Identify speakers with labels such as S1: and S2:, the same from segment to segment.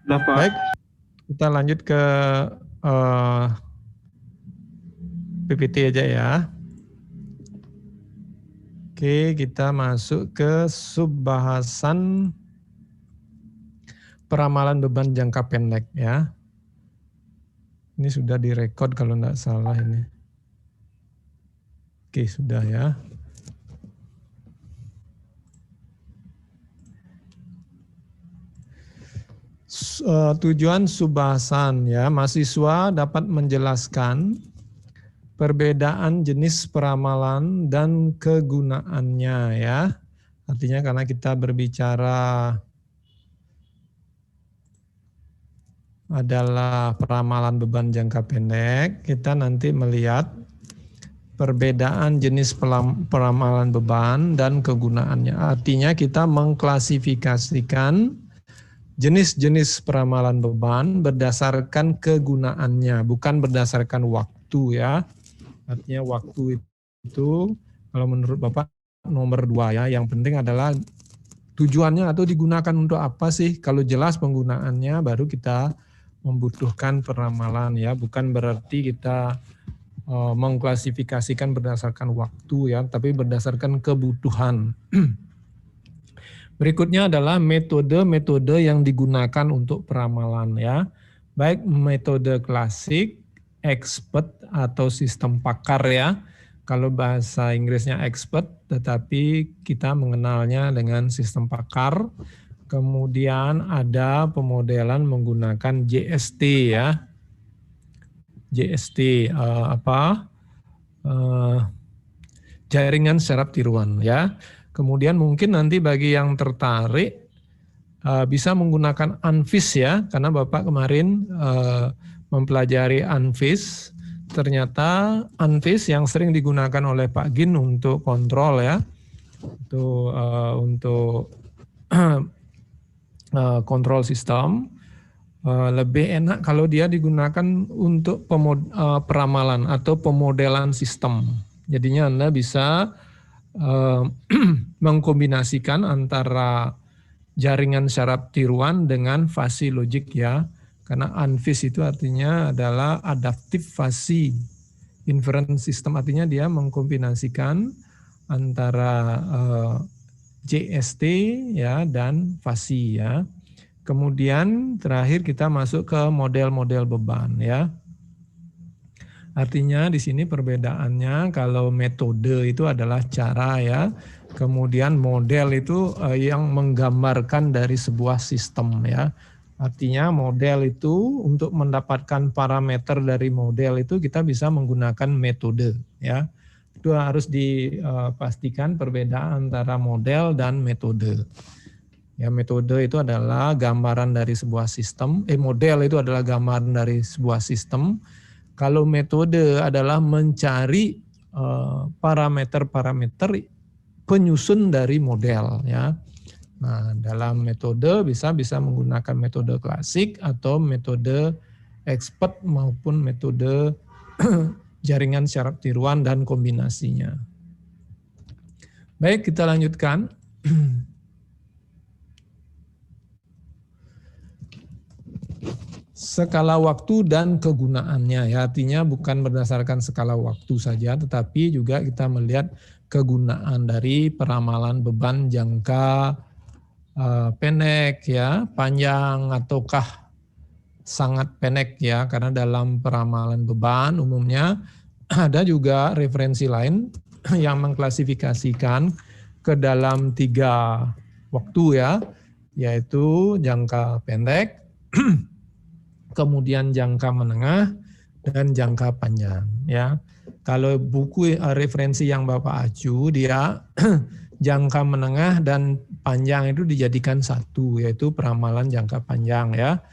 S1: Udah, Pak.
S2: Baik, kita lanjut ke PPT aja ya. Oke, kita masuk ke subbahasan peramalan beban jangka pendek ya. Ini sudah direkod kalau tidak salah ini. Oke, sudah ya. Tujuan subbahasan ya, mahasiswa dapat menjelaskan perbedaan jenis peramalan dan kegunaannya ya. Artinya karena kita berbicara adalah peramalan beban jangka pendek, kita nanti melihat perbedaan jenis peramalan beban dan kegunaannya. Artinya kita mengklasifikasikan jenis-jenis peramalan beban berdasarkan kegunaannya, bukan berdasarkan waktu ya. Artinya waktu itu kalau menurut Bapak nomor 2 ya, yang penting adalah tujuannya atau digunakan untuk apa sih. Kalau jelas penggunaannya baru kita membutuhkan peramalan ya, bukan berarti kita mengklasifikasikan berdasarkan waktu ya, tapi berdasarkan kebutuhan. Berikutnya adalah metode-metode yang digunakan untuk peramalan ya. Baik metode klasik, expert atau sistem pakar ya. Kalau bahasa Inggrisnya expert, tetapi kita mengenalnya dengan sistem pakar. Kemudian ada pemodelan menggunakan JST ya. JST jaringan serap tiruan ya. Kemudian mungkin nanti bagi yang tertarik bisa menggunakan ANFIS ya, karena Bapak kemarin mempelajari ANFIS. Ternyata ANFIS yang sering digunakan oleh Pak Gin untuk kontrol ya, untuk kontrol sistem, lebih enak kalau dia digunakan untuk peramalan atau pemodelan sistem. Jadinya Anda bisa mengkombinasikan antara jaringan syaraf tiruan dengan fasi logik ya. Karena ANFIS itu artinya adalah adaptive fasi inference system, artinya dia mengkombinasikan antara JST ya dan fasi ya. Kemudian terakhir kita masuk ke model-model beban ya. Artinya di sini perbedaannya kalau metode itu adalah cara ya. Kemudian model itu yang menggambarkan dari sebuah sistem ya. Artinya model itu untuk mendapatkan parameter dari model itu kita bisa menggunakan metode ya. Itu harus dipastikan perbedaan antara model dan metode. Ya, metode itu adalah gambaran dari sebuah sistem, model itu adalah gambaran dari sebuah sistem. Kalau metode adalah mencari parameter-parameter penyusun dari model ya. Nah, dalam metode bisa menggunakan metode klasik atau metode expert maupun metode jaringan syaraf tiruan dan kombinasinya. Baik, kita lanjutkan. Skala waktu dan kegunaannya ya, artinya bukan berdasarkan skala waktu saja, tetapi juga kita melihat kegunaan dari peramalan beban jangka pendek ya, panjang ataukah sangat pendek ya, karena dalam peramalan beban umumnya ada juga referensi lain yang mengklasifikasikan ke dalam 3 waktu ya, yaitu jangka pendek, kemudian jangka menengah dan jangka panjang ya. Kalau buku referensi yang Bapak acu dia jangka menengah dan panjang itu dijadikan satu, yaitu peramalan jangka panjang ya,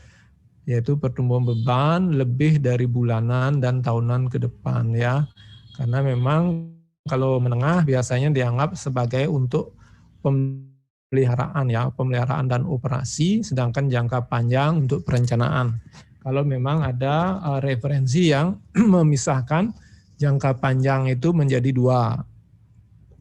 S2: yaitu pertumbuhan beban lebih dari bulanan dan tahunan ke depan ya. Karena memang kalau menengah biasanya dianggap sebagai untuk pemeliharaan ya, pemeliharaan dan operasi, sedangkan jangka panjang untuk perencanaan. Kalau memang ada referensi yang memisahkan jangka panjang itu menjadi 2,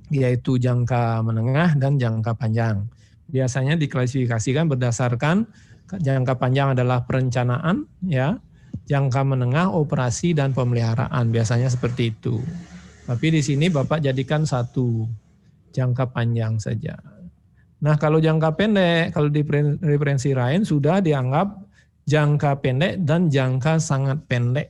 S2: yaitu jangka menengah dan jangka panjang. Biasanya diklasifikasikan berdasarkan Jangka panjang adalah perencanaan, ya. Jangka menengah operasi dan pemeliharaan, biasanya seperti itu. Tapi di sini Bapak jadikan satu, jangka panjang saja. Nah, kalau jangka pendek, kalau di referensi lain sudah dianggap jangka pendek dan jangka sangat pendek.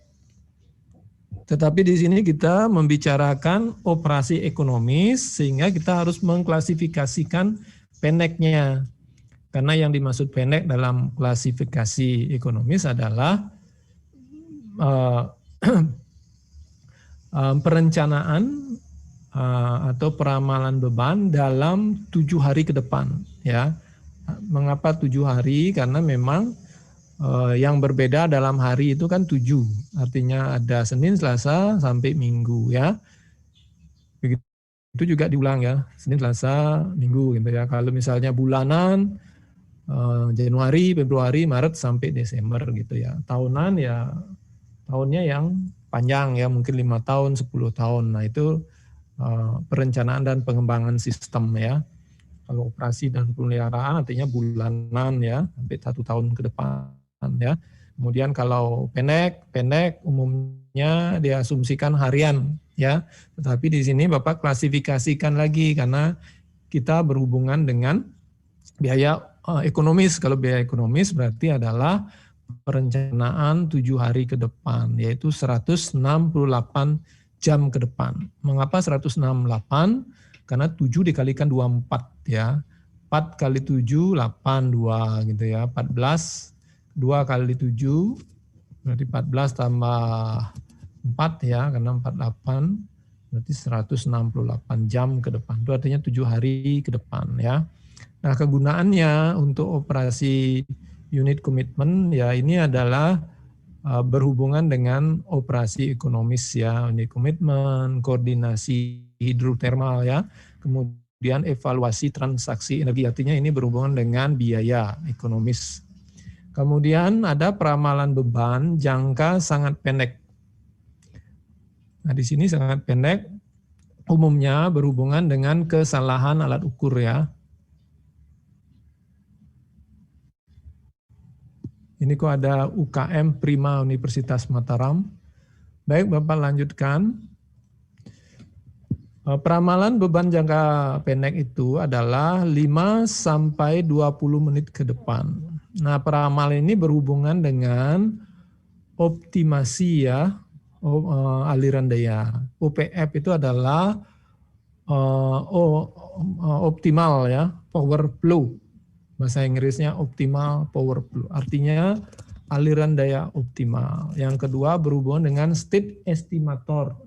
S2: Tetapi di sini kita membicarakan operasi ekonomis sehingga kita harus mengklasifikasikan pendeknya. Karena yang dimaksud pendek dalam klasifikasi ekonomis adalah perencanaan atau peramalan beban dalam 7 hari ke depan, ya. Mengapa 7 hari? Karena memang yang berbeda dalam hari itu kan 7, artinya ada Senin, Selasa sampai Minggu, ya. Begitu juga diulang, ya, Senin, Selasa, Minggu gitu, ya. Kalau misalnya bulanan Januari, Februari, Maret sampai Desember gitu, ya. Tahunan ya tahunnya yang panjang, ya, mungkin 5 tahun, 10 tahun. Nah, itu perencanaan dan pengembangan sistem, ya. Kalau operasi dan pemeliharaan artinya bulanan, ya, sampai 1 tahun ke depan, ya. Kemudian kalau pendek umumnya diasumsikan harian, ya. Tetapi di sini Bapak klasifikasikan lagi karena kita berhubungan dengan biaya ekonomis. Kalau biaya ekonomis berarti adalah perencanaan 7 hari ke depan, yaitu 168 jam ke depan. Mengapa 168? Karena 7 dikalikan 24, ya. 4 kali 7, 8, 2 gitu, ya. 14, 2 kali 7, berarti 14 tambah 4, ya, karena 48, berarti 168 jam ke depan. Itu artinya 7 hari ke depan, ya. Nah, kegunaannya untuk operasi unit komitmen, ya, ini adalah berhubungan dengan operasi ekonomis, ya, unit komitmen, koordinasi hidrotermal, ya, kemudian evaluasi transaksi energi, artinya ini berhubungan dengan biaya ekonomis. Kemudian ada peramalan beban jangka sangat pendek. Nah, di sini sangat pendek umumnya berhubungan dengan kesalahan alat ukur, ya. Ini kok ada UKM Prima Universitas Mataram. Baik, Bapak lanjutkan. Peramalan beban jangka pendek itu adalah 5 sampai 20 menit ke depan. Nah, peramalan ini berhubungan dengan optimasi, ya, aliran daya. OPF itu adalah optimal, ya, power flow. Bahasa Inggrisnya optimal power flow, artinya aliran daya optimal. Yang kedua berhubungan dengan state estimator,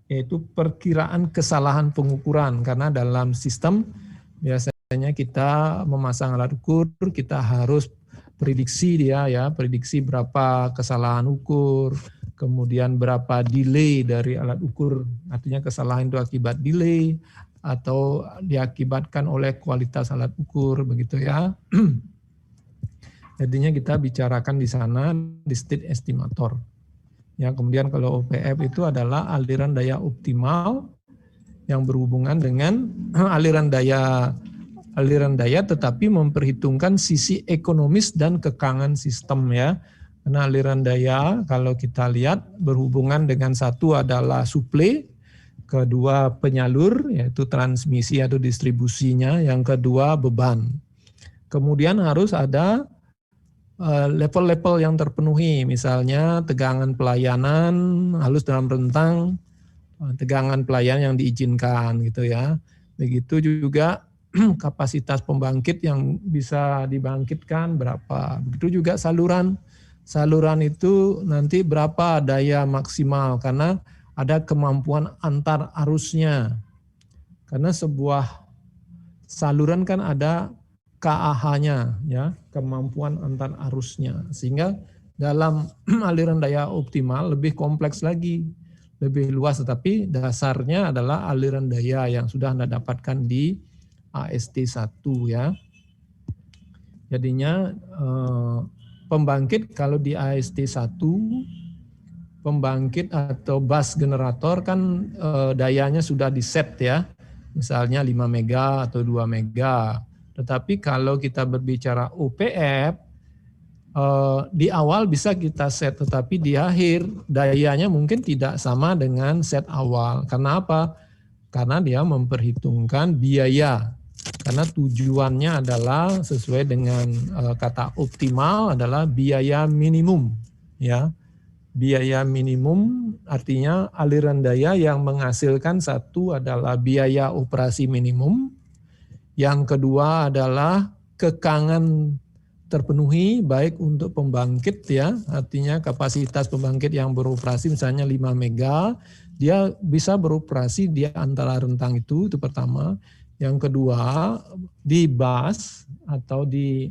S2: yaitu perkiraan kesalahan pengukuran. Karena dalam sistem biasanya kita memasang alat ukur, kita harus prediksi dia, ya, prediksi berapa kesalahan ukur, kemudian berapa delay dari alat ukur, artinya kesalahan itu akibat delay atau diakibatkan oleh kualitas alat ukur, begitu, ya. Jadinya kita bicarakan di sana di state estimator. Ya, kemudian kalau OPF itu adalah aliran daya optimal yang berhubungan dengan aliran daya tetapi memperhitungkan sisi ekonomis dan kekangan sistem, ya. Karena aliran daya kalau kita lihat berhubungan dengan satu adalah suplai, kedua penyalur, yaitu transmisi atau distribusinya, yang kedua beban. Kemudian harus ada level-level yang terpenuhi, misalnya tegangan pelayanan harus dalam rentang tegangan pelayanan yang diizinkan, gitu, ya. Begitu juga kapasitas pembangkit yang bisa dibangkitkan berapa. Begitu juga saluran itu nanti berapa daya maksimal, karena ada kemampuan antar arusnya. Karena sebuah saluran kan ada KAH-nya, ya, kemampuan antar arusnya. Sehingga dalam aliran daya optimal lebih kompleks lagi, lebih luas, tetapi dasarnya adalah aliran daya yang sudah Anda dapatkan di AST 1, ya. Jadinya pembangkit kalau di AST 1, pembangkit atau bus generator kan dayanya sudah di-set, ya. Misalnya 5 mega atau 2 mega. Tetapi kalau kita berbicara OPF, di awal bisa kita set, tetapi di akhir dayanya mungkin tidak sama dengan set awal. Karena apa? Karena dia memperhitungkan biaya. Karena tujuannya adalah sesuai dengan kata optimal adalah biaya minimum, ya. Biaya minimum artinya aliran daya yang menghasilkan satu adalah biaya operasi minimum, yang kedua adalah kekangan terpenuhi baik untuk pembangkit ya, artinya kapasitas pembangkit yang beroperasi misalnya 5 mega, dia bisa beroperasi di antara rentang itu pertama. Yang kedua, di bus atau di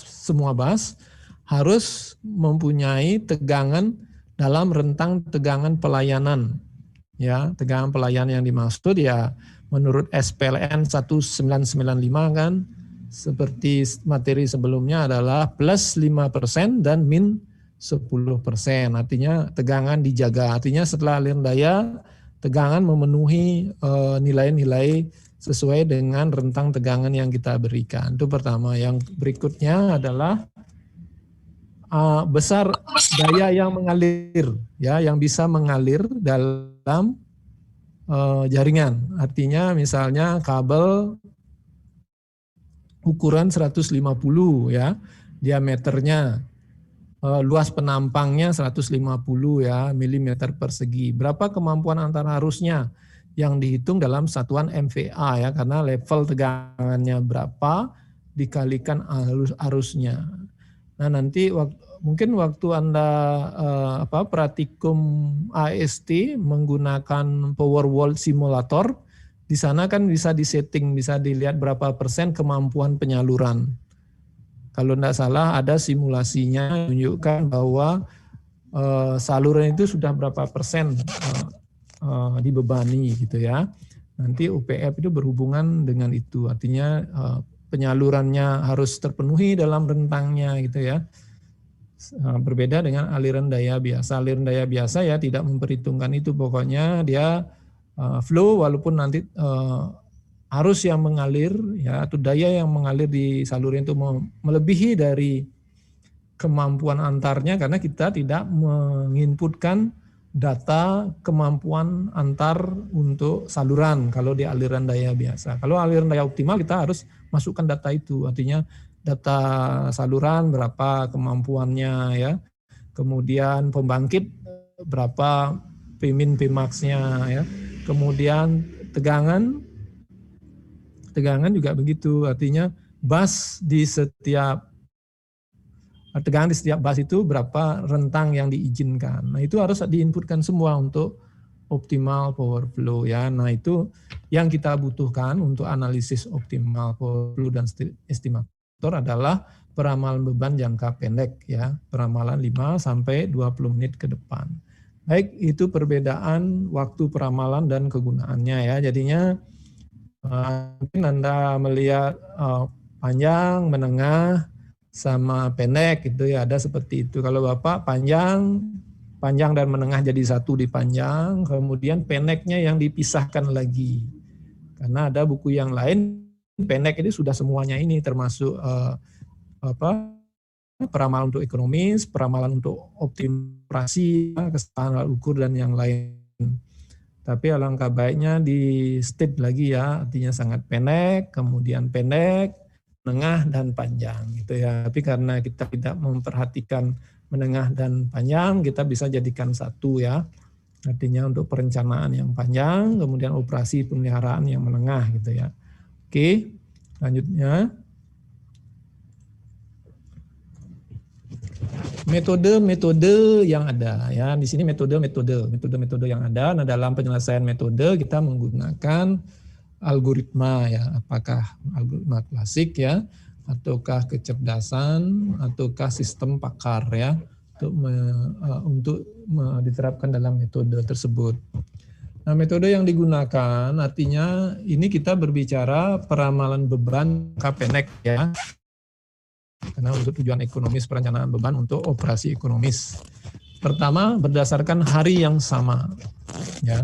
S2: semua bus harus mempunyai tegangan dalam rentang tegangan pelayanan. Ya, tegangan pelayanan yang dimaksud ya menurut SPLN 1995 kan, seperti materi sebelumnya adalah plus 5% dan min 10%. Artinya tegangan dijaga. Artinya setelah aliran daya, tegangan memenuhi nilai-nilai sesuai dengan rentang tegangan yang kita berikan. Itu pertama. Yang berikutnya adalah besar daya yang mengalir, ya, yang bisa mengalir dalam jaringan. Artinya misalnya kabel ukuran 150 ya, diameternya, luas penampangnya 150 ya milimeter persegi. Berapa kemampuan antar arusnya yang dihitung dalam satuan MVA ya, karena level tegangannya berapa dikalikan arusnya. Nah nanti mungkin waktu Anda praktikum AST menggunakan Power Wall Simulator, di sana kan bisa disetting, bisa dilihat berapa persen kemampuan penyaluran. Kalau tidak salah ada simulasinya menunjukkan bahwa saluran itu sudah berapa persen dibebani gitu ya. Nanti UPF itu berhubungan dengan itu, artinya penyalurannya harus terpenuhi dalam rentangnya gitu ya. Berbeda dengan aliran daya biasa. Aliran daya biasa ya tidak memperhitungkan itu, pokoknya dia flow walaupun nanti arus yang mengalir ya atau daya yang mengalir di saluran itu melebihi dari kemampuan antarnya karena kita tidak menginputkan data kemampuan antar untuk saluran kalau di aliran daya biasa. Kalau aliran daya optimal kita harus masukkan data itu, artinya data saluran berapa kemampuannya ya, kemudian pembangkit berapa Pmin Pmax-nya ya, kemudian tegangan juga begitu, artinya bus di setiap tegangan di setiap bus itu berapa rentang yang diizinkan. Nah itu harus diinputkan semua untuk optimal power flow ya. Nah itu yang kita butuhkan untuk analisis optimal power flow dan estimator adalah peramalan beban jangka pendek ya, peramalan 5 sampai 20 menit ke depan. Baik, itu perbedaan waktu peramalan dan kegunaannya ya. Jadinya mungkin Anda melihat panjang, menengah, sama pendek itu ya, ada seperti itu. Kalau Bapak panjang dan menengah jadi satu di panjang, kemudian pendeknya yang dipisahkan lagi. Karena ada buku yang lain pendek ini sudah semuanya ini termasuk peramalan untuk ekonomis, peramalan untuk optimasi, kesalahan ukur dan yang lain. Tapi alangkah baiknya di step lagi ya, artinya sangat pendek, kemudian pendek, menengah dan panjang gitu ya. Tapi karena kita tidak memperhatikan menengah dan panjang, kita bisa jadikan satu ya. Artinya untuk perencanaan yang panjang, kemudian operasi pemeliharaan yang menengah gitu ya. Oke, selanjutnya. Metode-metode yang ada ya. Di sini metode-metode yang ada. Nah, dalam penyelesaian metode kita menggunakan algoritma ya, apakah algoritma klasik ya, ataukah kecerdasan, ataukah sistem pakar ya, untuk diterapkan dalam metode tersebut. Nah, metode yang digunakan artinya ini kita berbicara peramalan beban jangka pendek ya, karena untuk tujuan ekonomis perencanaan beban untuk operasi ekonomis. Pertama berdasarkan hari yang sama ya,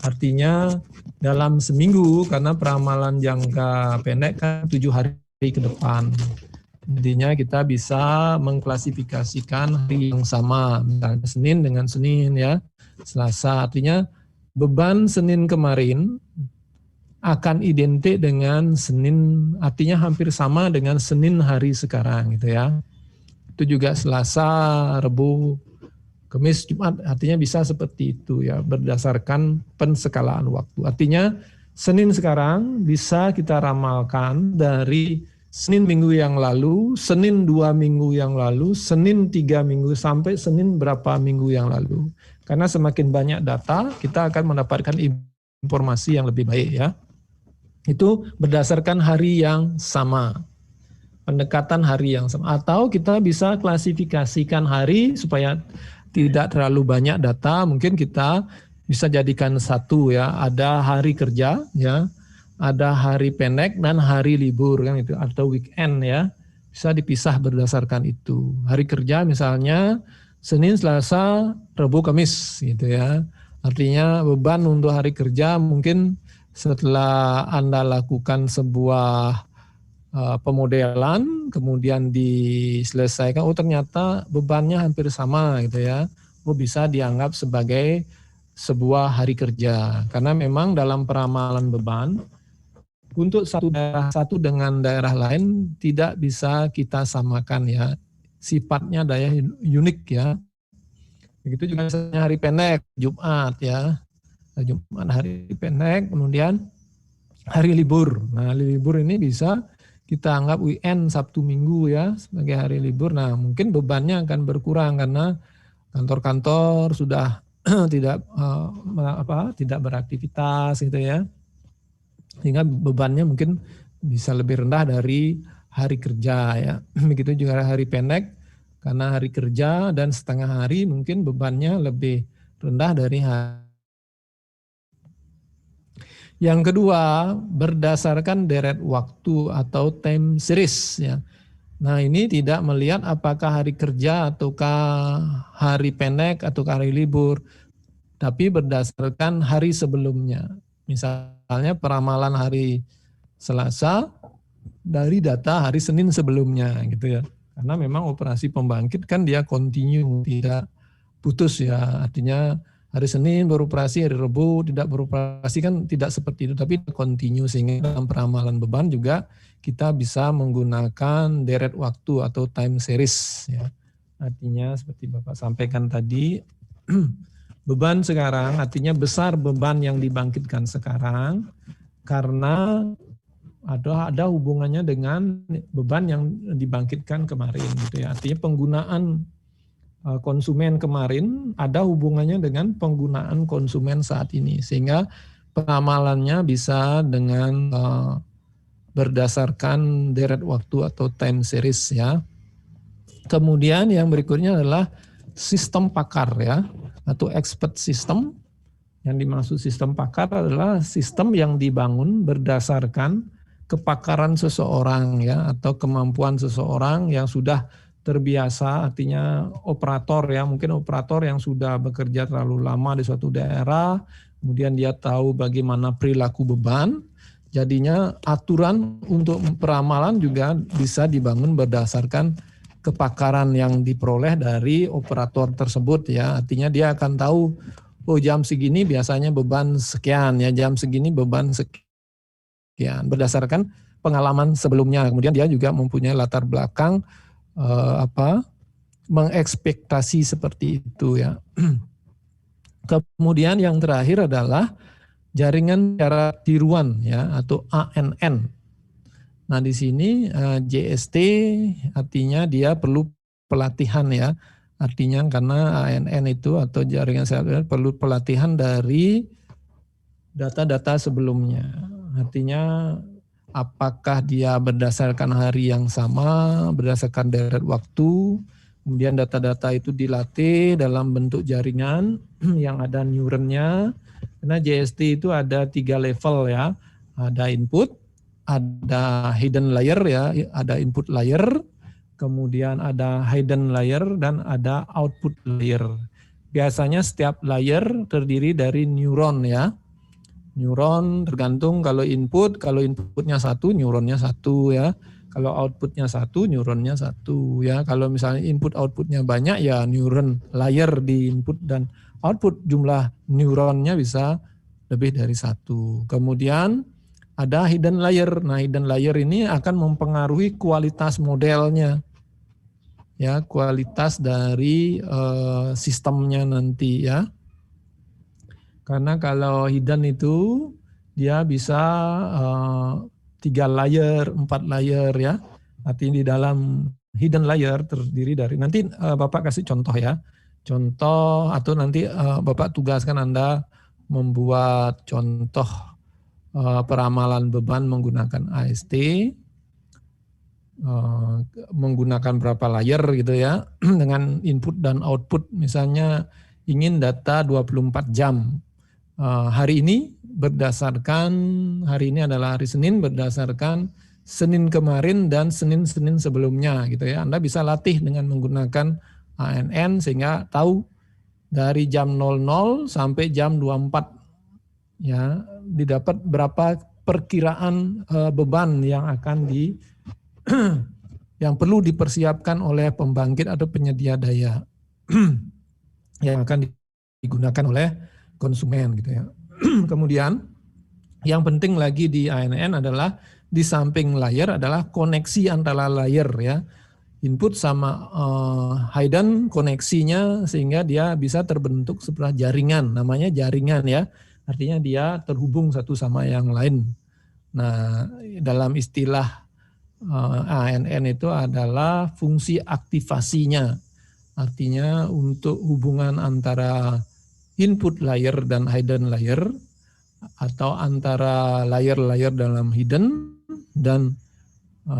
S2: artinya dalam seminggu, karena peramalan jangka pendek kan 7 hari ke depan. Intinya kita bisa mengklasifikasikan hari yang sama, misalnya Senin dengan Senin ya, Selasa. Artinya beban Senin kemarin akan identik dengan Senin, artinya hampir sama dengan Senin hari sekarang gitu ya. Itu juga Selasa, Rabu, Kamis, Jumat, artinya bisa seperti itu ya, berdasarkan penskalaan waktu. Artinya Senin sekarang bisa kita ramalkan dari Senin minggu yang lalu, Senin 2 minggu yang lalu, Senin 3 minggu, sampai Senin berapa minggu yang lalu. Karena semakin banyak data, kita akan mendapatkan informasi yang lebih baik ya. Itu berdasarkan hari yang sama. Pendekatan hari yang sama. Atau kita bisa klasifikasikan hari supaya tidak terlalu banyak data, mungkin kita bisa jadikan satu ya, ada hari kerja ya, ada hari pendek dan hari libur kan itu, atau weekend ya, bisa dipisah berdasarkan itu. Hari kerja misalnya Senin, Selasa, Rabu, Kamis gitu ya. Artinya beban untuk hari kerja mungkin setelah Anda lakukan sebuah pemodelan, kemudian diselesaikan, oh ternyata bebannya hampir sama gitu ya. Oh bisa dianggap sebagai sebuah hari kerja. Karena memang dalam peramalan beban, untuk satu daerah satu dengan daerah lain tidak bisa kita samakan ya. Sifatnya daya unik ya. Begitu juga misalnya hari pendek, Jumat ya. Jumat hari pendek, kemudian hari libur. Nah, hari libur ini bisa kita anggap weekend Sabtu Minggu ya sebagai hari libur. Nah, mungkin bebannya akan berkurang karena kantor-kantor sudah tidak tidak beraktivitas gitu ya. Sehingga bebannya mungkin bisa lebih rendah dari hari kerja ya. Begitu juga hari pendek, karena hari kerja dan setengah hari mungkin bebannya lebih rendah dari hari. Yang kedua, berdasarkan deret waktu atau time series ya. Nah, ini tidak melihat apakah hari kerja ataukah hari pendek ataukah hari libur, tapi berdasarkan hari sebelumnya. Misalnya peramalan hari Selasa dari data hari Senin sebelumnya gitu ya. Karena memang operasi pembangkit kan dia kontinu, tidak putus ya. Artinya hari Senin beroperasi, hari Rabu tidak beroperasi, kan tidak seperti itu, tapi kontinu, sehingga dalam peramalan beban juga kita bisa menggunakan deret waktu atau time series ya. Artinya seperti Bapak sampaikan tadi, beban sekarang artinya besar beban yang dibangkitkan sekarang karena ada hubungannya dengan beban yang dibangkitkan kemarin gitu ya. Artinya penggunaan konsumen kemarin ada hubungannya dengan penggunaan konsumen saat ini, sehingga pengamalannya bisa dengan berdasarkan deret waktu atau time series ya. Kemudian yang berikutnya adalah sistem pakar ya, atau expert system. Yang dimaksud sistem pakar adalah sistem yang dibangun berdasarkan kepakaran seseorang ya, atau kemampuan seseorang yang sudah terbiasa, artinya operator ya, mungkin operator yang sudah bekerja terlalu lama di suatu daerah, kemudian dia tahu bagaimana perilaku beban, jadinya aturan untuk peramalan juga bisa dibangun berdasarkan kepakaran yang diperoleh dari operator tersebut ya. Artinya dia akan tahu, oh jam segini biasanya beban sekian ya, jam segini beban sekian, berdasarkan pengalaman sebelumnya. Kemudian dia juga mempunyai latar belakang mengekspektasi seperti itu ya. Kemudian yang terakhir adalah jaringan secara tiruan ya, atau ANN. Nah di sini JST artinya dia perlu pelatihan ya. Artinya karena ANN itu atau jaringan secara perlu pelatihan dari data-data sebelumnya. Artinya apakah dia berdasarkan hari yang sama, berdasarkan deret waktu, kemudian data-data itu dilatih dalam bentuk jaringan yang ada neuronnya. Karena JST itu ada 3 level ya, ada input, ada hidden layer ya, ada input layer, kemudian ada hidden layer, dan ada output layer. Biasanya setiap layer terdiri dari neuron ya. Neuron tergantung kalau inputnya 1, neuronnya 1 ya. Kalau outputnya satu, neuronnya satu ya. Kalau misalnya input outputnya banyak ya neuron layer di input dan output jumlah neuronnya bisa lebih dari satu. Kemudian ada hidden layer. Nah, hidden layer ini akan mempengaruhi kualitas modelnya. Ya, kualitas dari sistemnya nanti ya. Karena kalau hidden itu dia bisa 3 layer, 4 layer ya. Artinya di dalam hidden layer terdiri dari, nanti Bapak kasih contoh ya. Contoh atau nanti Bapak tugaskan Anda membuat contoh peramalan beban menggunakan AST, menggunakan berapa layer gitu ya, dengan input dan output. Misalnya ingin data 24 jam. Hari ini berdasarkan, hari ini adalah hari Senin berdasarkan Senin kemarin dan Senin-Senin sebelumnya gitu ya. Anda bisa latih dengan menggunakan ANN sehingga tahu dari jam 00 sampai jam 24 ya, didapat berapa perkiraan beban yang akan yang perlu dipersiapkan oleh pembangkit atau penyedia daya yang akan digunakan oleh konsumen gitu ya. Kemudian yang penting lagi di ANN adalah di samping layer adalah koneksi antara layer ya. Input sama hidden koneksinya sehingga dia bisa terbentuk sebuah jaringan, namanya jaringan ya. Artinya dia terhubung satu sama yang lain. Nah, dalam istilah ANN itu adalah fungsi aktivasinya. Artinya untuk hubungan antara input layer dan hidden layer atau antara layer-layer dalam hidden dan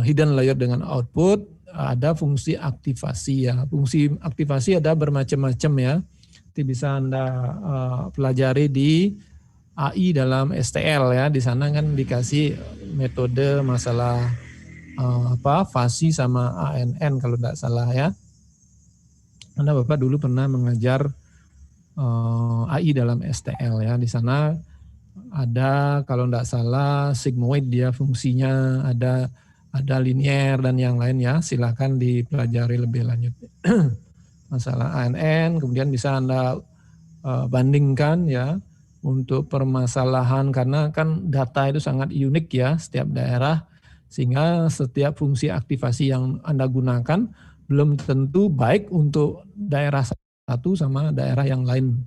S2: hidden layer dengan output ada fungsi aktivasi ya. Fungsi aktivasi ada bermacam-macam ya. Nanti bisa Anda pelajari di AI dalam STL ya. Di sana kan dikasih metode masalah fasi sama ANN kalau tidak salah ya. Anda Bapak dulu pernah mengajar AI dalam STL ya. Di sana ada kalau tidak salah sigmoid dia fungsinya, ada linier dan yang lain ya. Silakan dipelajari lebih lanjut. Masalah ANN, kemudian bisa Anda bandingkan ya untuk permasalahan karena kan data itu sangat unik ya setiap daerah, sehingga setiap fungsi aktivasi yang Anda gunakan belum tentu baik untuk daerah satu sama daerah yang lain.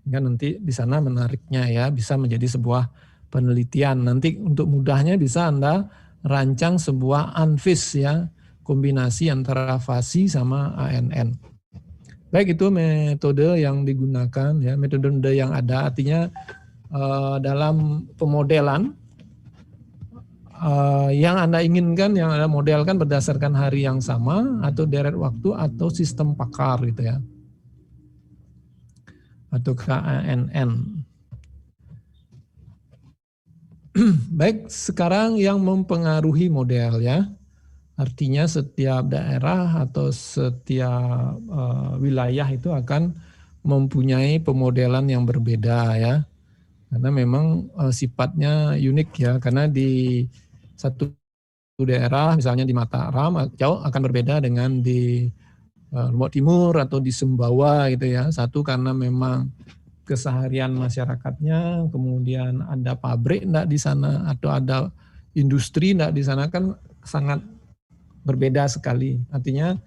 S2: Sehingga nanti di sana menariknya ya bisa menjadi sebuah penelitian. Nanti untuk mudahnya bisa Anda rancang sebuah ANFIS ya, kombinasi antara fasi sama ANN. Baik, itu metode yang digunakan ya, metode yang ada artinya dalam pemodelan yang Anda inginkan, yang Anda modelkan berdasarkan hari yang sama atau deret waktu atau sistem pakar gitu ya. Atau KANN. Baik, sekarang yang mempengaruhi model ya. Artinya setiap daerah atau setiap wilayah itu akan mempunyai pemodelan yang berbeda ya. Karena memang sifatnya unik ya, karena di satu daerah misalnya di Mataram jauh akan berbeda dengan di Lombok Timur atau di Sumbawa gitu ya. Satu karena memang keseharian masyarakatnya, kemudian ada pabrik enggak di sana atau ada industri enggak di sana kan sangat berbeda sekali. Artinya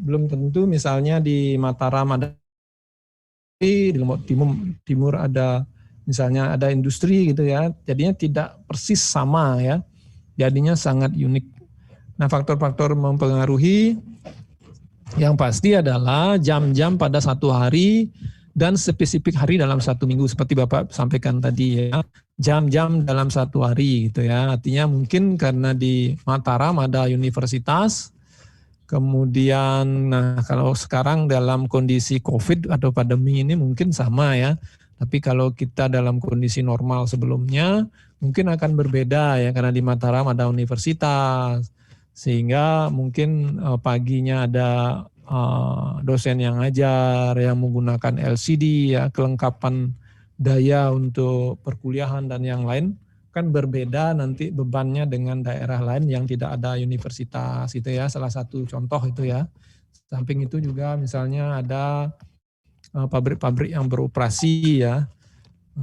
S2: belum tentu misalnya di Mataram ada, di Lombok Timur ada misalnya ada industri gitu ya. Jadinya tidak persis sama ya. Jadinya sangat unik. Nah, faktor-faktor mempengaruhi yang pasti adalah jam-jam pada satu hari dan spesifik hari dalam satu minggu seperti Bapak sampaikan tadi ya. Jam-jam dalam satu hari gitu ya. Artinya mungkin karena di Mataram ada universitas, kemudian nah kalau sekarang dalam kondisi COVID atau pandemi ini mungkin sama ya. Tapi kalau kita dalam kondisi normal sebelumnya mungkin akan berbeda ya, karena di Mataram ada universitas. Sehingga mungkin paginya ada dosen yang ngajar, yang menggunakan LCD ya, kelengkapan daya untuk perkuliahan dan yang lain kan berbeda nanti bebannya dengan daerah lain yang tidak ada universitas itu ya, salah satu contoh itu ya. Samping itu juga misalnya ada pabrik-pabrik yang beroperasi ya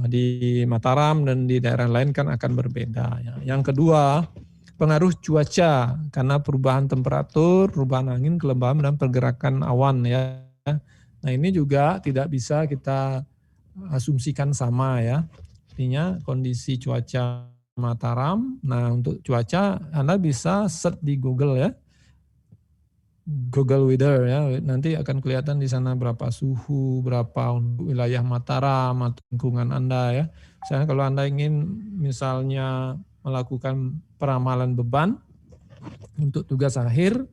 S2: di Mataram dan di daerah lain kan akan berbeda ya. Yang kedua, pengaruh cuaca karena perubahan temperatur, perubahan angin, kelembaban dan pergerakan awan ya. Nah, ini juga tidak bisa kita asumsikan sama ya. Artinya kondisi cuaca Mataram. Nah, untuk cuaca Anda bisa search di Google ya. Google Weather ya. Nanti akan kelihatan di sana berapa suhu, berapa untuk wilayah Mataram atau lingkungan Anda ya. Misalnya kalau Anda ingin misalnya melakukan peramalan beban untuk tugas akhir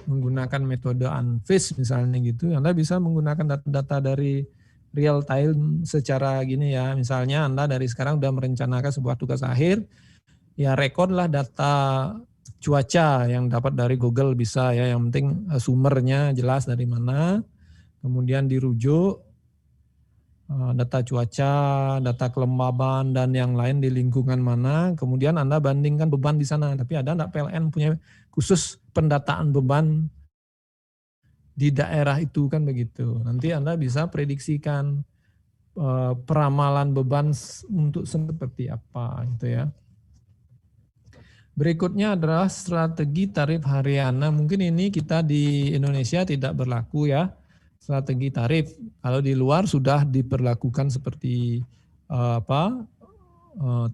S2: menggunakan metode UNFIS misalnya gitu, Anda bisa menggunakan data-data dari real time secara gini ya. Misalnya Anda dari sekarang sudah merencanakan sebuah tugas akhir, ya rekodlah data cuaca yang dapat dari Google bisa ya. Yang penting sumbernya jelas dari mana, kemudian dirujuk data cuaca, data kelembaban dan yang lain di lingkungan mana, kemudian Anda bandingkan beban di sana. Tapi ada enggak PLN punya khusus pendataan beban di daerah itu kan begitu. Nanti Anda bisa prediksikan peramalan beban untuk seperti apa gitu ya. Berikutnya adalah strategi tarif harian. Mungkin ini kita di Indonesia tidak berlaku ya. Strategi tarif kalau di luar sudah diperlakukan seperti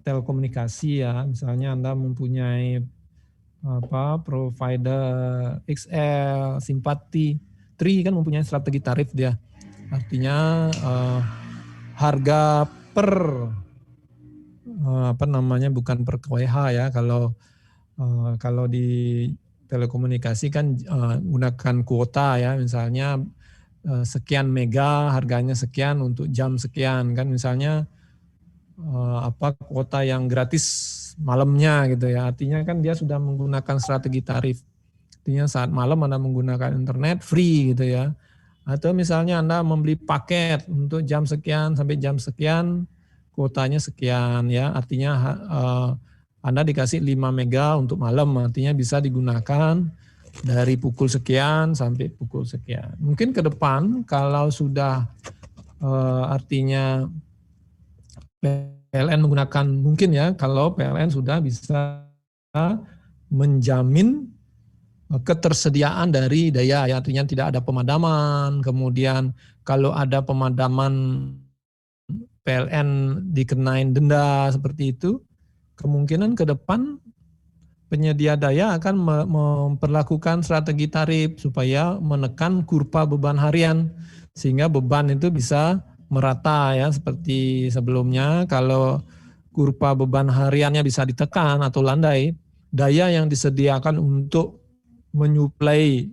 S2: telekomunikasi ya. Misalnya Anda mempunyai provider XL, Simpati, Tri kan mempunyai strategi tarif dia. Artinya harga per bukan per KWH ya. Kalau di telekomunikasi kan gunakan kuota ya, misalnya sekian mega harganya sekian untuk jam sekian kan, misalnya kuota yang gratis malamnya gitu ya. Artinya kan dia sudah menggunakan strategi tarif. Artinya saat malam Anda menggunakan internet free gitu ya. Atau misalnya Anda membeli paket untuk jam sekian sampai jam sekian, kuotanya sekian ya. Artinya Anda dikasih 5 mega untuk malam, artinya bisa digunakan dari pukul sekian sampai pukul sekian. Mungkin ke depan kalau sudah artinya PLN menggunakan, mungkin ya kalau PLN sudah bisa menjamin ketersediaan dari daya, ya, artinya tidak ada pemadaman, kemudian kalau ada pemadaman PLN dikenain denda seperti itu, kemungkinan ke depan penyedia daya akan memperlakukan strategi tarif supaya menekan kurva beban harian sehingga beban itu bisa merata ya, seperti sebelumnya. Kalau kurva beban hariannya bisa ditekan atau landai, daya yang disediakan untuk menyuplai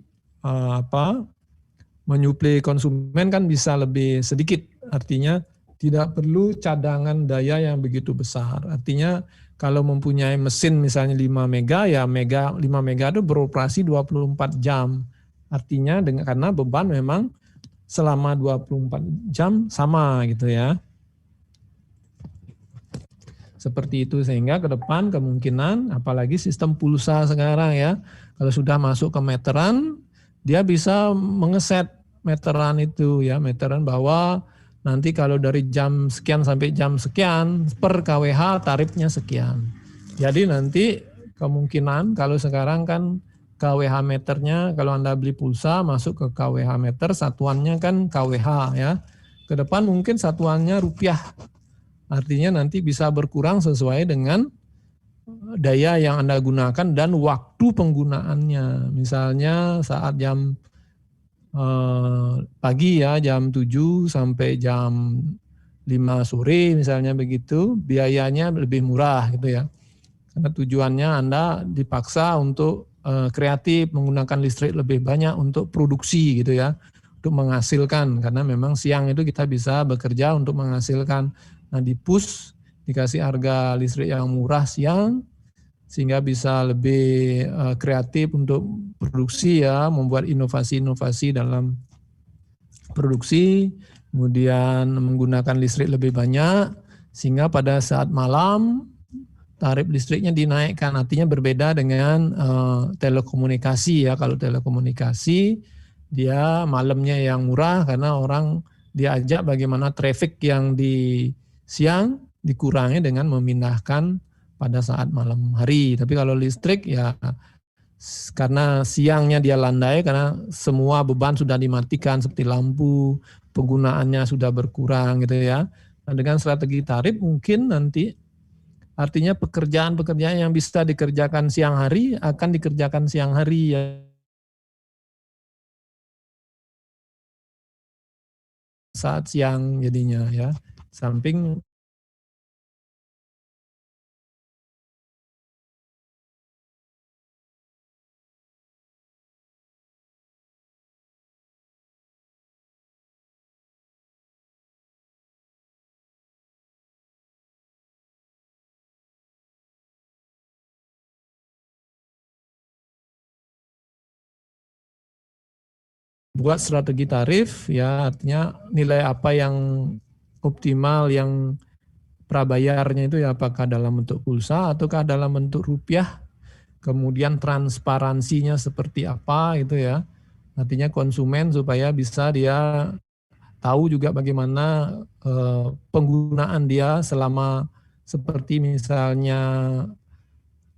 S2: menyuplai konsumen kan bisa lebih sedikit. Artinya tidak perlu cadangan daya yang begitu besar. Artinya kalau mempunyai mesin misalnya 5 mega, ya 5 mega itu beroperasi 24 jam. Artinya karena beban memang selama 24 jam sama gitu ya. Seperti itu, sehingga ke depan kemungkinan apalagi sistem pulsa sekarang ya, kalau sudah masuk ke meteran, dia bisa mengeset meteran itu ya, meteran bahwa nanti kalau dari jam sekian sampai jam sekian per kWh tarifnya sekian. Jadi nanti kemungkinan kalau sekarang kan kWh meternya, kalau Anda beli pulsa masuk ke kWh meter, satuannya kan kWh ya. Ke depan mungkin satuannya rupiah. Artinya nanti bisa berkurang sesuai dengan daya yang Anda gunakan dan waktu penggunaannya. Misalnya saat jam pagi ya, jam 7 sampai jam 5 sore misalnya begitu, biayanya lebih murah gitu ya. Karena tujuannya Anda dipaksa untuk kreatif, menggunakan listrik lebih banyak untuk produksi gitu ya, untuk menghasilkan, karena memang siang itu kita bisa bekerja untuk menghasilkan. Nah, di-push, dikasih harga listrik yang murah siang, sehingga bisa lebih kreatif untuk produksi ya, membuat inovasi-inovasi dalam produksi, kemudian menggunakan listrik lebih banyak, sehingga pada saat malam tarif listriknya dinaikkan. Artinya berbeda dengan telekomunikasi ya. Kalau telekomunikasi dia malamnya yang murah karena orang diajak bagaimana traffic yang di siang dikurangi dengan memindahkan pada saat malam hari. Tapi kalau listrik ya karena siangnya dia landai karena semua beban sudah dimatikan seperti lampu, penggunaannya sudah berkurang gitu ya. Nah, dengan strategi tarif mungkin nanti artinya pekerjaan-pekerjaan yang bisa dikerjakan siang hari akan dikerjakan siang hari ya, saat siang jadinya ya. Samping buat strategi tarif ya artinya nilai apa yang optimal yang prabayarnya itu ya apakah dalam bentuk pulsa ataukah dalam bentuk rupiah, kemudian transparansinya seperti apa itu ya. Artinya konsumen supaya bisa dia tahu juga bagaimana penggunaan dia selama seperti misalnya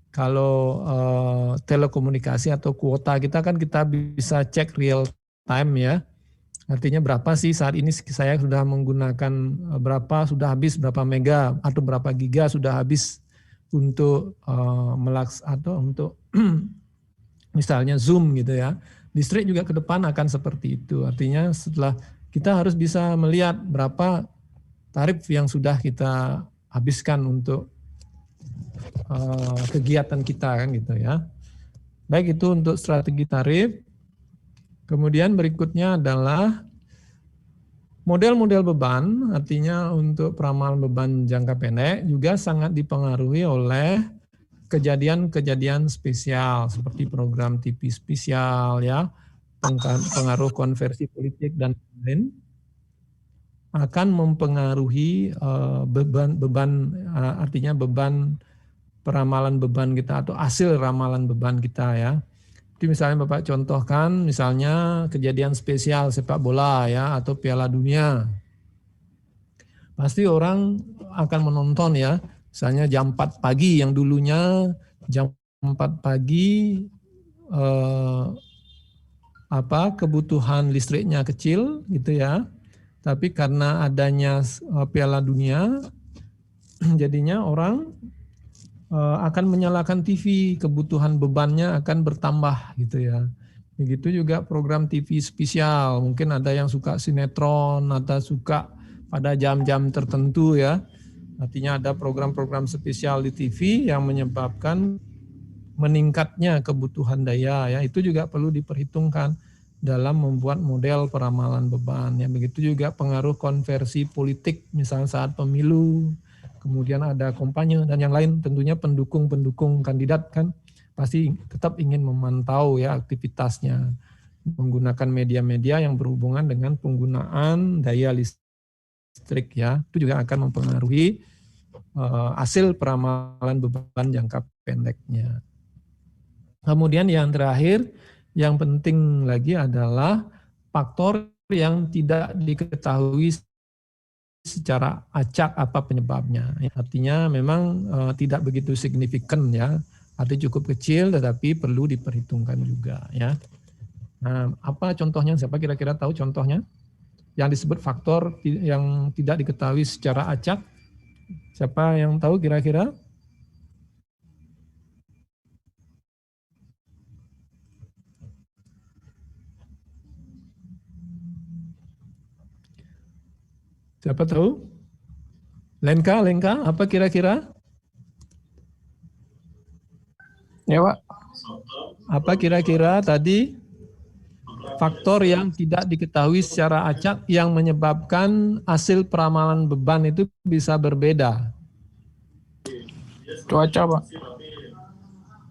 S2: kalau telekomunikasi atau kuota kita kan kita bisa cek real time ya. Artinya berapa sih saat ini saya sudah menggunakan berapa sudah habis berapa mega atau berapa giga sudah habis untuk atau untuk misalnya Zoom gitu ya. Listrik juga ke depan akan seperti itu. Artinya setelah kita harus bisa melihat berapa tarif yang sudah kita habiskan untuk kegiatan kita kan gitu ya. Baik itu untuk strategi tarif. Kemudian berikutnya adalah model-model beban, artinya untuk peramalan beban jangka pendek juga sangat dipengaruhi oleh kejadian-kejadian spesial seperti program TV spesial ya, pengaruh konversi politik dan lain akan mempengaruhi beban artinya beban peramalan beban kita atau hasil ramalan beban kita ya. Jadi misalnya Bapak contohkan misalnya kejadian spesial sepak bola ya atau Piala Dunia. Pasti orang akan menonton ya. Misalnya jam 4 pagi yang dulunya jam 4 pagi kebutuhan listriknya kecil gitu ya. Tapi karena adanya Piala Dunia jadinya orang akan menyalakan TV, kebutuhan bebannya akan bertambah gitu ya. Begitu juga program TV spesial, mungkin ada yang suka sinetron, ada suka pada jam-jam tertentu ya. Artinya ada program-program spesial di TV yang menyebabkan meningkatnya kebutuhan daya ya. Itu juga perlu diperhitungkan dalam membuat model peramalan beban ya. Begitu juga pengaruh konversi politik misalnya saat pemilu, kemudian ada kampanye dan yang lain, tentunya pendukung-pendukung kandidat kan pasti tetap ingin memantau ya aktivitasnya menggunakan media-media yang berhubungan dengan penggunaan daya listrik ya. Itu juga akan mempengaruhi hasil peramalan beban jangka pendeknya. Kemudian yang terakhir yang penting lagi adalah faktor yang tidak diketahui secara acak apa penyebabnya. Artinya memang tidak begitu signifikan ya, artinya cukup kecil tetapi perlu diperhitungkan juga ya. Nah, apa contohnya? Siapa kira-kira tahu contohnya? Yang disebut faktor yang tidak diketahui secara acak. Siapa yang tahu kira-kira? Siapa tahu? Lenka, apa kira-kira?
S1: Ya, Pak.
S2: Apa kira-kira tadi faktor yang tidak diketahui secara acak yang menyebabkan hasil peramalan beban itu bisa berbeda?
S1: Cuaca, Pak.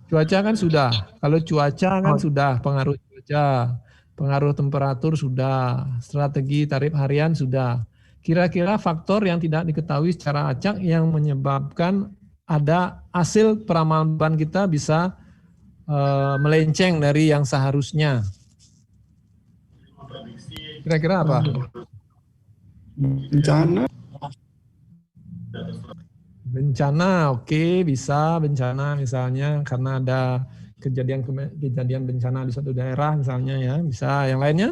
S2: Cuaca kan sudah. Kalau cuaca kan
S1: Oh,
S2: sudah, pengaruh cuaca, pengaruh temperatur sudah, strategi tarif harian sudah. Kira-kira faktor yang tidak diketahui secara acak yang menyebabkan ada hasil peramalan kita bisa melenceng dari yang seharusnya. Kira-kira apa?
S1: Bencana.
S2: Bencana, oke, bisa bencana misalnya karena ada kejadian bencana di suatu daerah misalnya ya, bisa. Yang lainnya?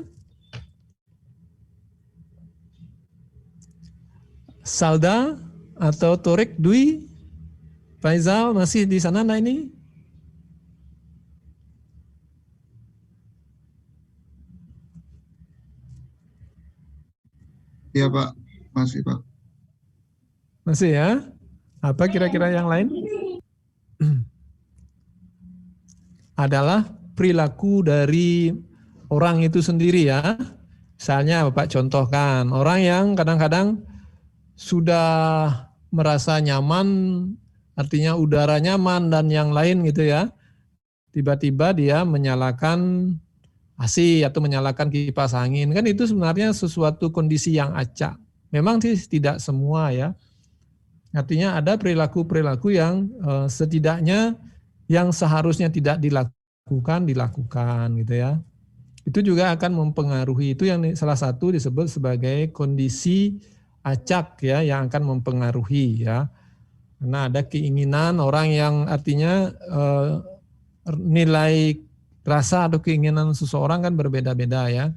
S2: Salda atau Torik, Dwi, Faizal masih di sana nah ini?
S1: Iya Pak, masih Pak.
S2: Masih ya? Apa kira-kira yang lain? Adalah perilaku dari orang itu sendiri ya. Misalnya Bapak contohkan, orang yang kadang-kadang sudah merasa nyaman, artinya udara nyaman dan yang lain gitu ya. Tiba-tiba dia menyalakan AC atau menyalakan kipas angin. Kan itu sebenarnya sesuatu kondisi yang acak. Memang sih tidak semua ya. Artinya ada perilaku-perilaku yang setidaknya yang seharusnya tidak dilakukan gitu ya. Itu juga akan mempengaruhi, itu yang salah satu disebut sebagai kondisi acak ya, yang akan mempengaruhi ya. Karena ada keinginan orang yang artinya nilai rasa atau keinginan seseorang kan berbeda-beda ya.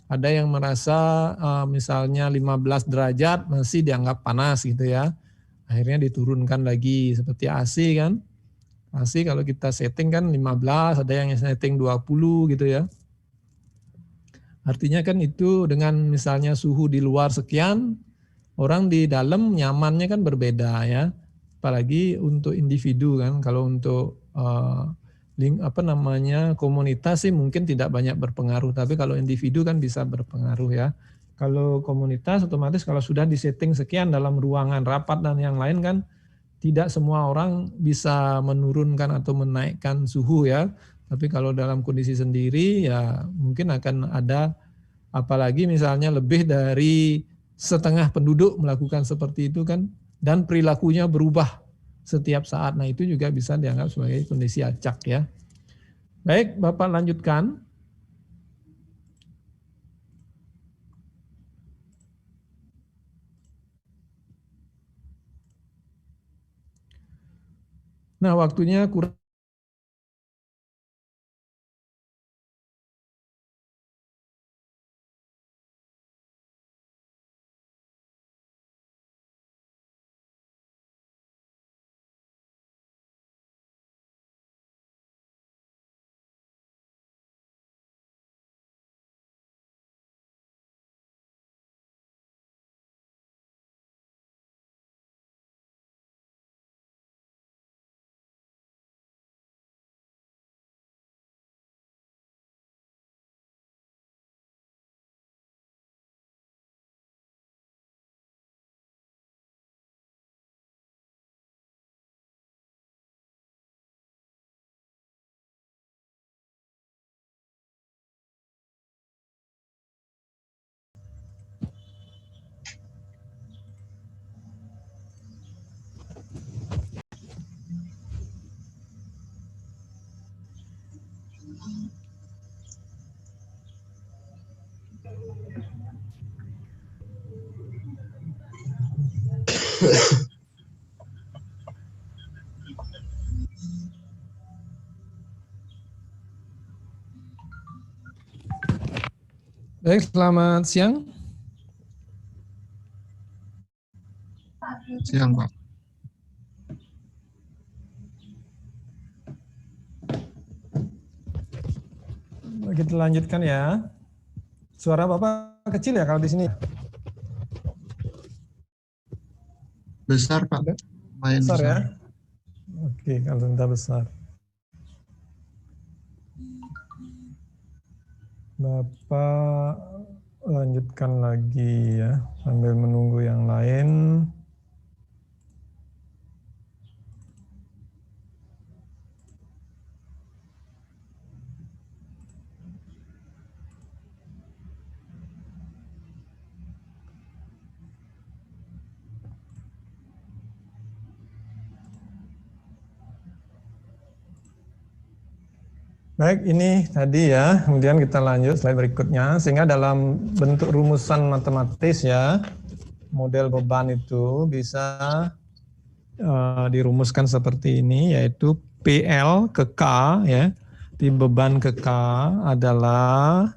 S2: Ada yang merasa misalnya 15 derajat masih dianggap panas gitu ya. Akhirnya diturunkan lagi seperti AC kan. AC kalau kita setting kan 15, ada yang setting 20 gitu ya. Artinya kan itu dengan misalnya suhu di luar sekian, orang di dalam nyamannya kan berbeda ya. Apalagi untuk individu kan, kalau untuk komunitas sih mungkin tidak banyak berpengaruh, tapi kalau individu kan bisa berpengaruh ya. Kalau komunitas otomatis kalau sudah disetting sekian dalam ruangan rapat dan yang lain kan tidak semua orang bisa menurunkan atau menaikkan suhu ya. Tapi kalau dalam kondisi sendiri ya mungkin akan ada, apalagi misalnya lebih dari setengah penduduk melakukan seperti itu kan, dan perilakunya berubah setiap saat. Nah itu juga bisa dianggap sebagai kondisi acak ya. Baik, Bapak lanjutkan. Nah waktunya kurang. Baik, selamat siang.
S1: Siang Pak.
S2: Kita lanjutkan ya. Suara Bapak kecil ya kalau di sini?
S1: Besar Pak. Main
S2: Besar ya?
S1: besar.
S2: Oke, kalau sebentar besar. Bapak lanjutkan lagi ya, sambil menunggu yang lain. Baik, ini tadi ya. Kemudian kita lanjut slide berikutnya. Sehingga dalam bentuk rumusan matematis ya, model beban itu bisa dirumuskan seperti ini, yaitu PL ke K ya. Di beban ke K adalah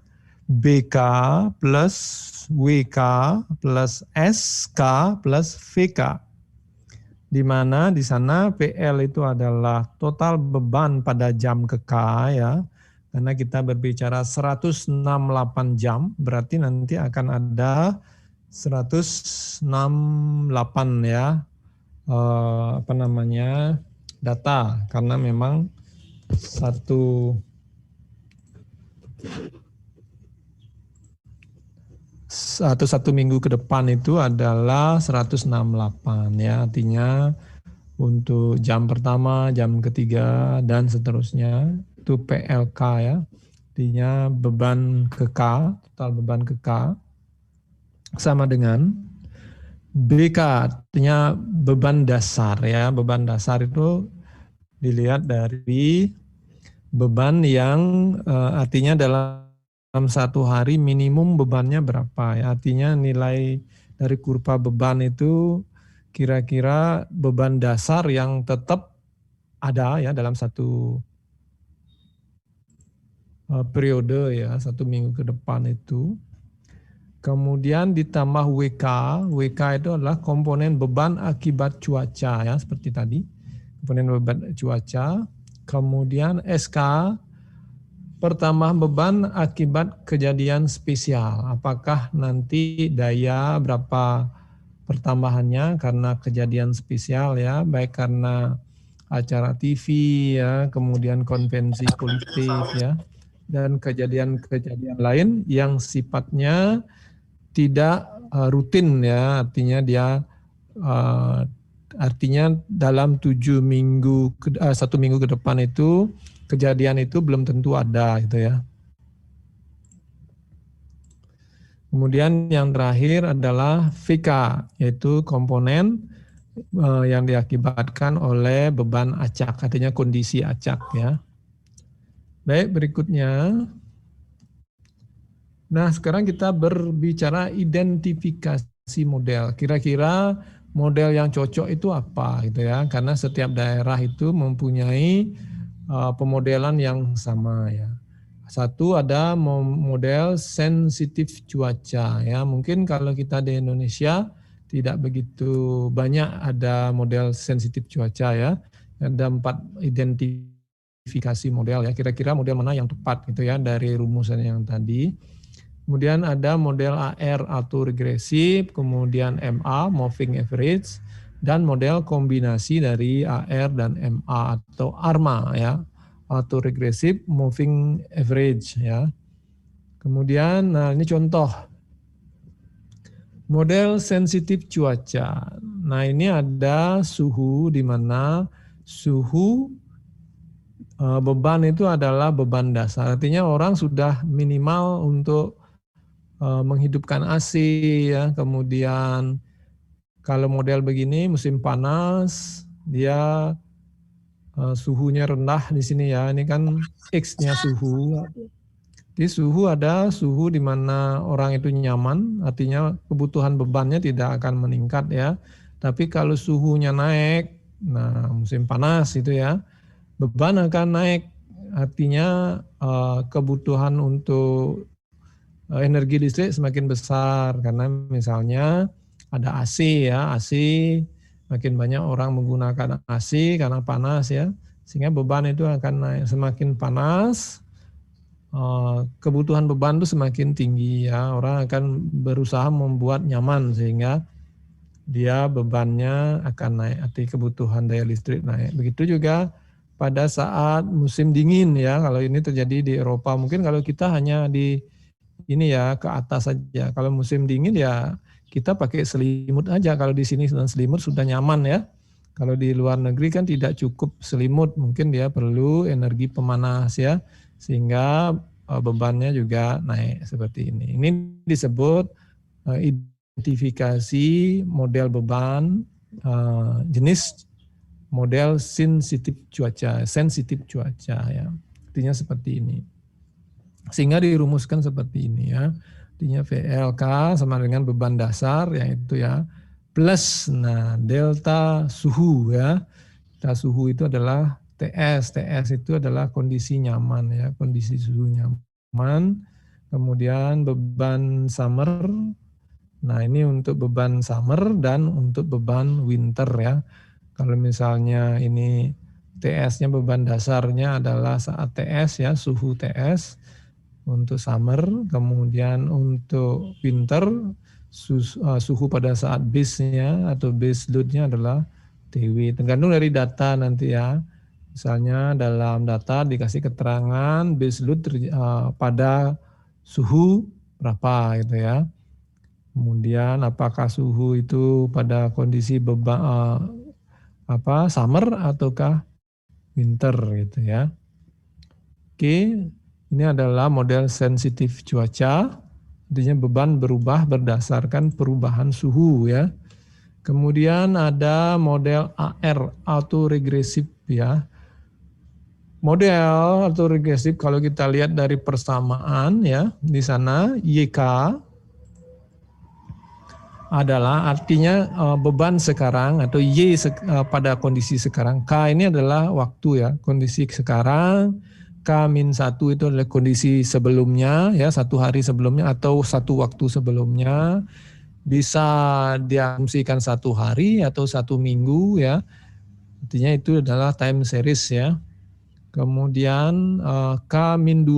S2: BK plus WK plus SK plus VK. Di mana di sana PL itu adalah total beban pada jam ke K ya. Karena kita berbicara 168 jam, berarti nanti akan ada 168 ya data, karena memang satu minggu ke depan itu adalah 168 ya, artinya untuk jam pertama, jam ketiga dan seterusnya itu PLK ya, artinya beban ke K, total beban ke K sama dengan BK, artinya beban dasar ya. Beban dasar itu dilihat dari beban yang artinya dalam satu hari minimum bebannya berapa ya. Artinya nilai dari kurva beban itu kira-kira beban dasar yang tetap ada ya dalam satu periode ya, 1 minggu ke depan itu. Kemudian ditambah WK. WK itu adalah komponen beban akibat cuaca ya, seperti tadi. Komponen beban cuaca. Kemudian SK, pertambahan beban akibat kejadian spesial. Apakah nanti daya berapa pertambahannya karena kejadian spesial ya, baik karena acara TV ya, kemudian konvensi politik ya, dan kejadian-kejadian lain yang sifatnya tidak rutin ya, artinya dia artinya dalam 1 minggu ke depan itu kejadian itu belum tentu ada gitu ya. Kemudian yang terakhir adalah VK, yaitu komponen yang diakibatkan oleh beban acak, artinya kondisi acak ya. Baik, berikutnya. Nah, sekarang kita berbicara identifikasi model. Kira-kira model yang cocok itu apa gitu ya? Karena setiap daerah itu mempunyai pemodelan yang sama ya. Satu ada model sensitif cuaca ya. Mungkin kalau kita di Indonesia tidak begitu banyak ada model sensitif cuaca ya. Ada 4 identifikasi model ya. Kira-kira model mana yang tepat gitu ya dari rumusan yang tadi. Kemudian ada model AR autoregresif, kemudian MA moving average, dan model kombinasi dari AR dan MA atau ARMA ya, autoregresif moving average ya. Kemudian nah ini contoh model sensitif cuaca. Nah ini ada suhu di mana suhu beban itu adalah beban dasar. Artinya orang sudah minimal untuk menghidupkan AC ya. Kemudian kalau model begini musim panas dia suhunya rendah di sini ya. Ini kan X-nya suhu. Di suhu ada suhu di mana orang itu nyaman, artinya kebutuhan bebannya tidak akan meningkat ya. Tapi kalau suhunya naik, nah musim panas itu ya, beban akan naik. Artinya kebutuhan untuk energi listrik semakin besar karena misalnya ada AC ya, AC makin banyak orang menggunakan AC karena panas ya, sehingga beban itu akan naik. Semakin panas, kebutuhan beban itu semakin tinggi ya, orang akan berusaha membuat nyaman sehingga dia bebannya akan naik, arti kebutuhan daya listrik naik. Begitu juga pada saat musim dingin ya, kalau ini terjadi di Eropa, mungkin kalau kita hanya di ini ya ke atas saja. Kalau musim dingin ya kita pakai selimut aja. Kalau di sini dan selimut sudah nyaman ya. Kalau di luar negeri kan tidak cukup selimut, mungkin dia perlu energi pemanas ya, sehingga bebannya juga naik seperti ini. Ini disebut identifikasi model beban jenis model sensitif cuaca ya. artinya seperti ini. Sehingga dirumuskan seperti ini ya. Artinya VLK sama dengan beban dasar yaitu ya plus delta suhu ya. Delta suhu itu adalah TS. TS itu adalah kondisi nyaman ya, kondisi suhu nyaman. Kemudian beban summer. Nah, ini untuk beban summer dan untuk beban winter ya. Kalau misalnya ini TS-nya beban dasarnya adalah saat TS ya, suhu TS untuk summer, kemudian untuk winter suhu pada saat base-nya atau base load-nya adalah TW. Tergantung dari data nanti ya. Misalnya dalam data dikasih keterangan base load pada suhu berapa gitu ya. Kemudian apakah suhu itu pada kondisi beban summer ataukah winter gitu ya. Oke, ini adalah model sensitif cuaca. Artinya beban berubah berdasarkan perubahan suhu ya. Kemudian ada model AR, autoregresif ya. Model autoregresif kalau kita lihat dari persamaan ya, di sana YK adalah artinya beban sekarang atau Y pada kondisi sekarang. K ini adalah waktu ya, kondisi sekarang. K-1 itu adalah kondisi sebelumnya ya, 1 hari sebelumnya atau 1 waktu sebelumnya. Bisa diasumsikan 1 hari atau 1 minggu ya. Artinya itu adalah time series ya. Kemudian K-2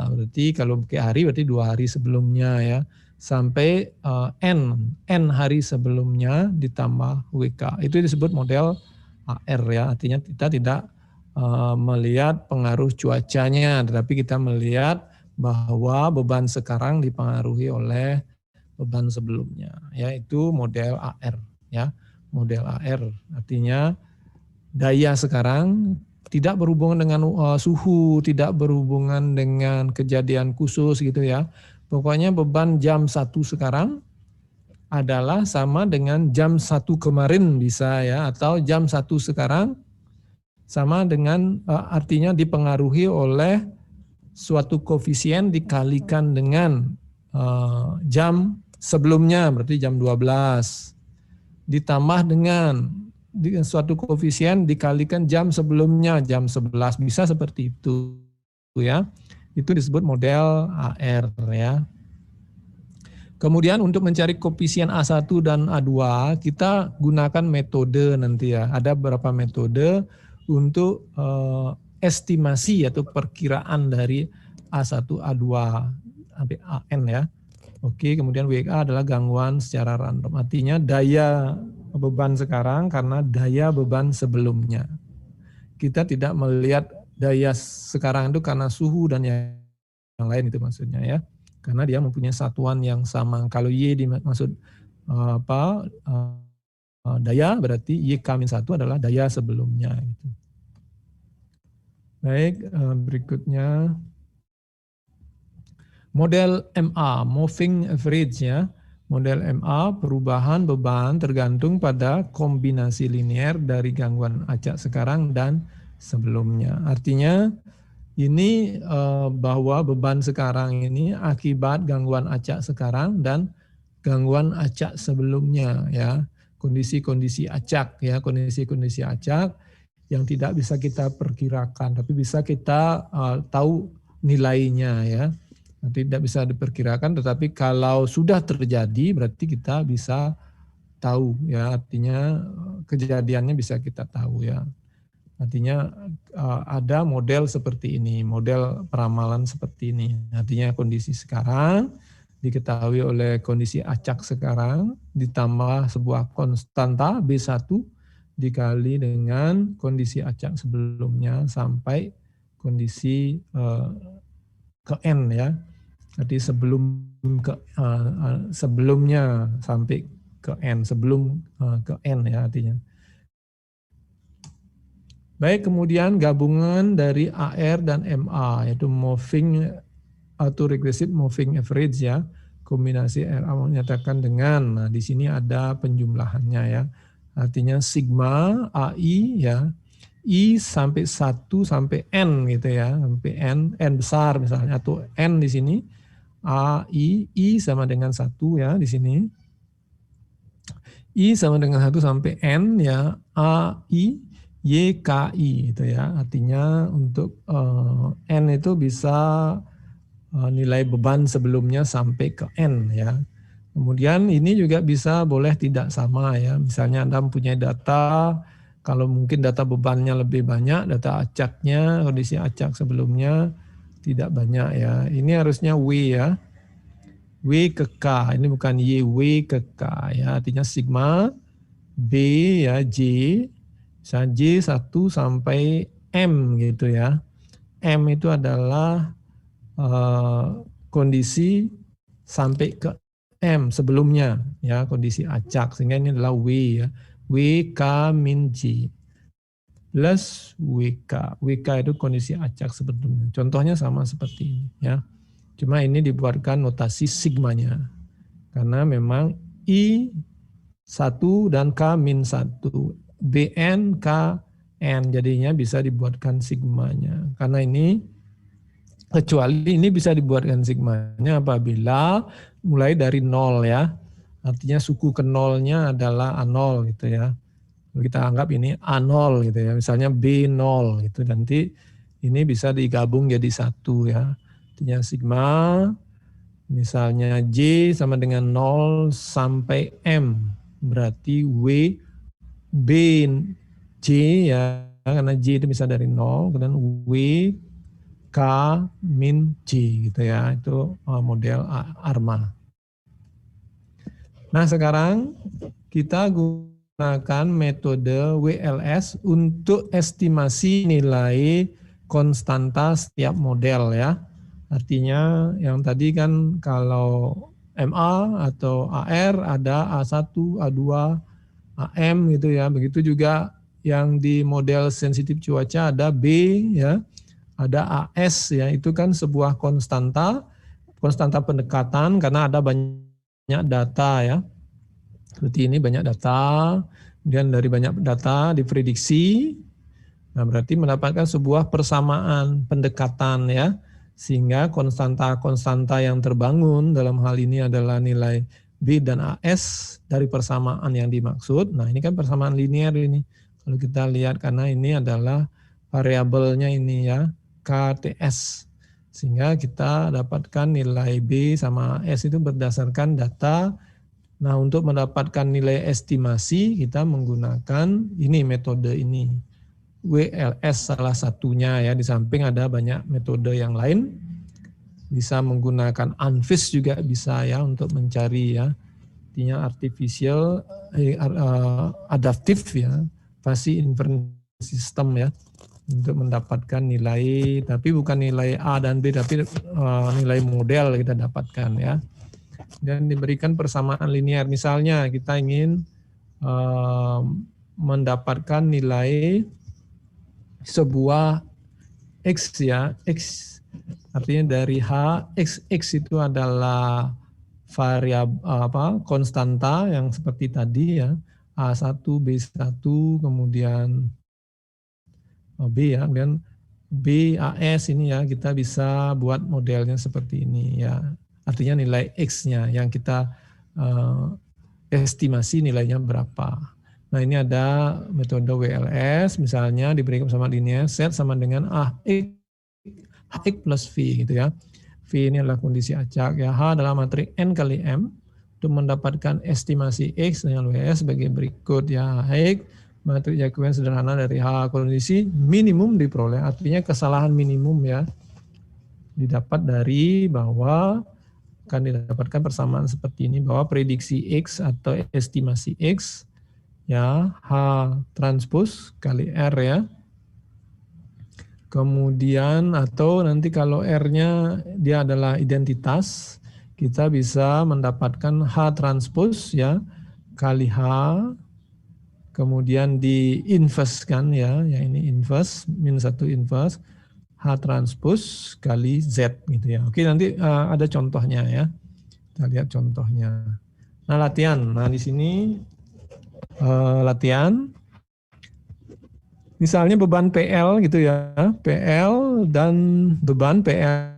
S2: berarti kalau pakai hari berarti 2 hari sebelumnya ya. Sampai N hari sebelumnya ditambah WK. Itu disebut model AR ya, artinya kita tidak melihat pengaruh cuacanya, tetapi kita melihat bahwa beban sekarang dipengaruhi oleh beban sebelumnya, yaitu model AR ya. Model AR artinya daya sekarang tidak berhubungan dengan suhu, tidak berhubungan dengan kejadian khusus gitu ya. Pokoknya beban jam 1 sekarang adalah sama dengan jam 1 kemarin bisa ya, atau jam 1 sekarang sama dengan artinya dipengaruhi oleh suatu koefisien dikalikan dengan jam sebelumnya berarti jam 12 ditambah dengan suatu koefisien dikalikan jam sebelumnya jam 11 bisa seperti itu ya. Itu disebut model AR ya. Kemudian untuk mencari koefisien A1 dan A2 kita gunakan metode nanti ya. Ada beberapa metode untuk estimasi atau perkiraan dari A1, A2 sampai AN ya. Oke, kemudian WK adalah gangguan secara random. Artinya daya beban sekarang karena daya beban sebelumnya. Kita tidak melihat daya sekarang itu karena suhu dan yang lain itu maksudnya ya. Karena dia mempunyai satuan yang sama. Kalau Y dimaksud daya berarti YK-1 adalah daya sebelumnya. Gitu. Baik, berikutnya model MA, moving average ya. Model MA perubahan beban tergantung pada kombinasi linear dari gangguan acak sekarang dan sebelumnya. Artinya ini bahwa beban sekarang ini akibat gangguan acak sekarang dan gangguan acak sebelumnya ya. Kondisi-kondisi acak ya, kondisi-kondisi acak yang tidak bisa kita perkirakan tapi bisa kita tahu nilainya ya. Tidak bisa diperkirakan tetapi kalau sudah terjadi berarti kita bisa tahu ya, artinya kejadiannya bisa kita tahu ya. Artinya ada model seperti ini, model peramalan seperti ini. Artinya kondisi sekarang diketahui oleh kondisi acak sekarang ditambah sebuah konstanta B1 dikali dengan kondisi acak sebelumnya sampai kondisi ke N ya. Jadi sebelumnya sampai ke N, sebelum ke N ya artinya. Baik, kemudian gabungan dari AR dan MA yaitu moving autoregressive moving average ya. Kombinasi RA menyatakan dengan, nah di sini ada penjumlahannya ya. Artinya sigma AI ya, I sampai 1 sampai N gitu ya, sampai N besar misalnya, atau N di sini, A, I sama dengan 1 ya di sini. I sama dengan 1 sampai N ya, A, I, Y, K, I gitu ya. Artinya untuk N itu bisa nilai beban sebelumnya sampai ke N ya. Kemudian ini juga bisa boleh tidak sama ya. Misalnya Anda mempunyai data, kalau mungkin data bebannya lebih banyak, data acaknya, kondisi acak sebelumnya tidak banyak ya. Ini harusnya W ya. W ke K, ini bukan Y, W ke K ya. Artinya sigma B ya, J, misalnya J 1 sampai M gitu ya. M itu adalah kondisi sampai ke M sebelumnya ya, kondisi acak, sehingga ini adalah W ya, W K min J plus WK. WK itu kondisi acak sebelumnya. Contohnya sama seperti ini ya, cuma ini dibuatkan notasi sigmanya karena memang I 1 dan K min 1, BN K N, jadinya bisa dibuatkan sigmanya. Karena ini, kecuali ini bisa dibuatkan sigmanya apabila mulai dari 0 ya. Artinya suku ke nolnya adalah A0 gitu ya. Kita anggap ini A0 gitu ya. Misalnya B0 gitu. Nanti ini bisa digabung jadi 1 ya. Artinya sigma misalnya J sama dengan 0 sampai M. Berarti W B J ya. Karena J itu bisa dari 0. Kemudian W K min J gitu ya, itu model ARMA. Nah sekarang kita gunakan metode WLS untuk estimasi nilai konstanta setiap model ya. Artinya yang tadi kan kalau MA atau AR ada A1, A2, AM gitu ya. Begitu juga yang di model sensitif cuaca ada B ya. Ada AS ya, itu kan sebuah konstanta pendekatan karena ada banyak data ya. Seperti ini banyak data, kemudian dari banyak data diprediksi, nah berarti mendapatkan sebuah persamaan pendekatan ya, sehingga konstanta yang terbangun dalam hal ini adalah nilai B dan AS dari persamaan yang dimaksud. Nah ini kan persamaan linear ini, kalau kita lihat karena ini adalah variabelnya ini ya, KTS, sehingga kita dapatkan nilai B sama S itu berdasarkan data. Nah untuk mendapatkan nilai estimasi kita menggunakan ini, metode ini, WLS salah satunya ya, di samping ada banyak metode yang lain. Bisa menggunakan ANFIS juga bisa ya untuk mencari ya, artinya artificial adaptif ya, Fuzzy inference system ya, untuk mendapatkan nilai, tapi bukan nilai A dan B, tapi nilai model kita dapatkan ya. Dan diberikan persamaan linear. Misalnya kita ingin mendapatkan nilai sebuah X ya, X artinya dari H, X itu adalah variabel konstanta yang seperti tadi ya, A1, B1, kemudian B ya, kemudian BAS ini ya, kita bisa buat modelnya seperti ini ya. Artinya nilai X-nya yang kita estimasi nilainya berapa. Nah ini ada metode WLS, misalnya diberikan sama linear set sama dengan HX plus V gitu ya. V ini adalah kondisi acak ya, H adalah matriks N kali M. Untuk mendapatkan estimasi X dengan WLS sebagai berikut ya, HX matriks Jacobian sederhana dari H, kondisi minimum diperoleh, artinya kesalahan minimum ya, didapat dari bahwa akan didapatkan persamaan seperti ini, bahwa prediksi X atau estimasi X ya, H transpose kali R ya. Kemudian atau nanti kalau R-nya dia adalah identitas, kita bisa mendapatkan H transpose ya kali H, kemudian di inverse kan ya, yang ini inverse, -1 inverse, H transpose kali Z gitu ya. Oke, nanti ada contohnya ya. Kita lihat contohnya. Nah, latihan. Nah, di sini latihan. Misalnya beban PL gitu ya, PL dan beban PL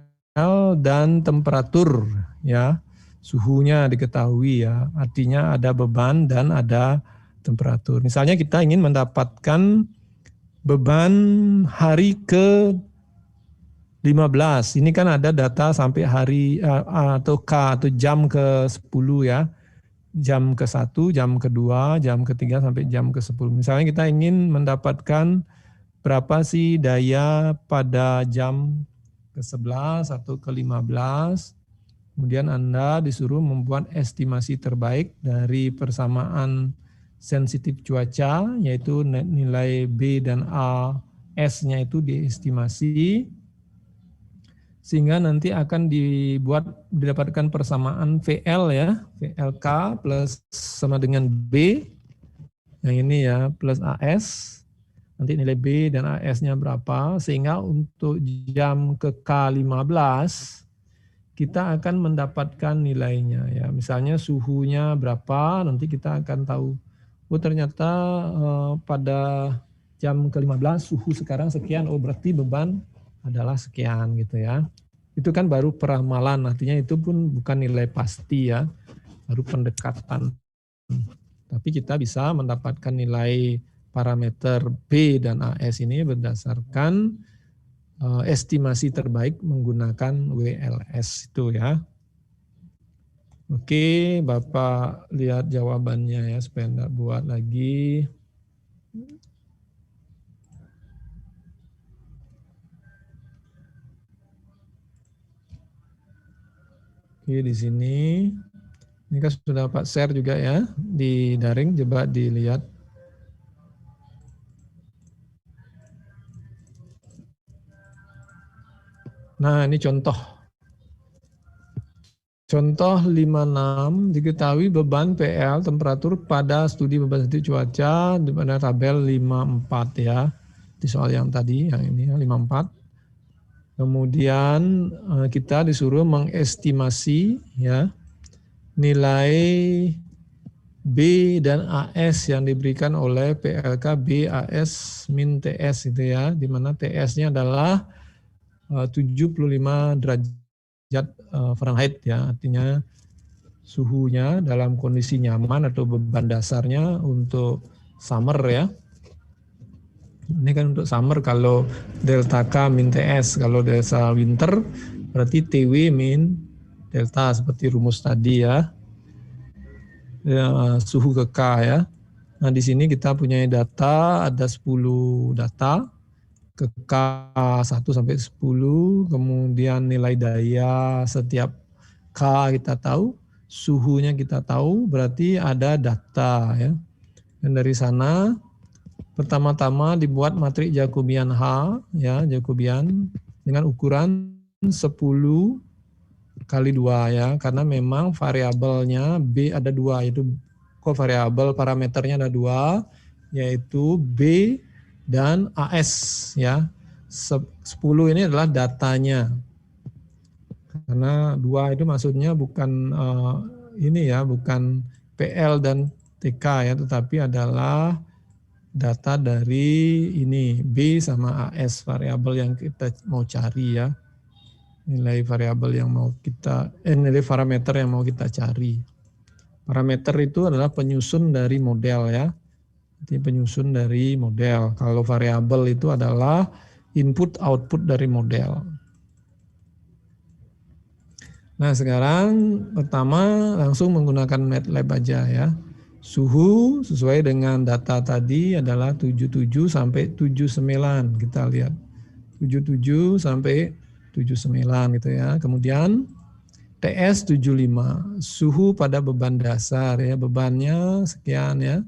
S2: dan temperatur ya, suhunya diketahui ya, artinya ada beban dan ada temperatur. Misalnya kita ingin mendapatkan beban hari ke 15, ini kan ada data sampai hari atau K atau jam ke 10 ya, jam ke-1, jam ke-2, jam ke-3 sampai jam ke-10. Misalnya kita ingin mendapatkan berapa sih daya pada jam ke-11 atau ke-15. Kemudian Anda disuruh membuat estimasi terbaik dari persamaan sensitif cuaca, yaitu nilai B dan A S-nya itu diestimasi, sehingga nanti akan didapatkan persamaan VL ya, VLK plus sama dengan B, yang ini ya, plus AS. Nanti nilai B dan AS-nya berapa, sehingga untuk jam ke K15 kita akan mendapatkan nilainya ya. Misalnya suhunya berapa, nanti kita akan tahu. Oh ternyata pada jam ke-15 suhu sekarang sekian, oh berarti beban adalah sekian gitu ya. Itu kan baru peramalan, artinya itu pun bukan nilai pasti ya, baru pendekatan. Tapi kita bisa mendapatkan nilai parameter B dan AS ini berdasarkan estimasi terbaik menggunakan WLS itu ya. Oke, Bapak lihat jawabannya ya supaya enggak buat lagi. Oke, di sini ini kan sudah Pak share juga ya di daring, coba dilihat. Nah, ini contoh. Contoh 56, diketahui beban PL temperatur pada studi beban sensitif cuaca di pada tabel 54 ya. Di soal yang tadi, yang ini ya, 54. Kemudian kita disuruh mengestimasi ya nilai B dan AS yang diberikan oleh PLK B, AS, min TS itu ya, di mana TS-nya adalah 75 derajat Fahrenheit ya, artinya suhunya dalam kondisi nyaman atau beban dasarnya untuk summer ya. Ini kan untuk summer, kalau delta K min TS, kalau delta winter berarti TW min delta seperti rumus tadi ya. Suhu ke K ya. Nah di sini kita punya data, ada 10 data ke K 1 sampai 10, kemudian nilai daya setiap K kita tahu, suhunya kita tahu, berarti ada data ya. Dan dari sana pertama-tama dibuat matriks Jacobian H ya, Jacobian dengan ukuran 10 kali 2 ya, karena memang variabelnya B ada 2, yaitu variabel parameternya ada 2, yaitu B dan AS ya. 10 ini adalah datanya. Karena 2 itu maksudnya bukan ini ya, bukan PL dan TK ya, tetapi adalah data dari ini B sama AS, variabel yang kita mau cari ya. Nilai variabel yang mau kita nilai parameter yang mau kita cari. Parameter itu adalah penyusun dari model ya. Jadi penyusun dari model. Kalau variabel itu adalah input output dari model. Nah, sekarang pertama langsung menggunakan MATLAB aja ya. Suhu sesuai dengan data tadi adalah 77 sampai 79. Kita lihat 77 sampai 79 gitu ya. Kemudian TS 75, suhu pada beban dasar ya, bebannya sekian ya,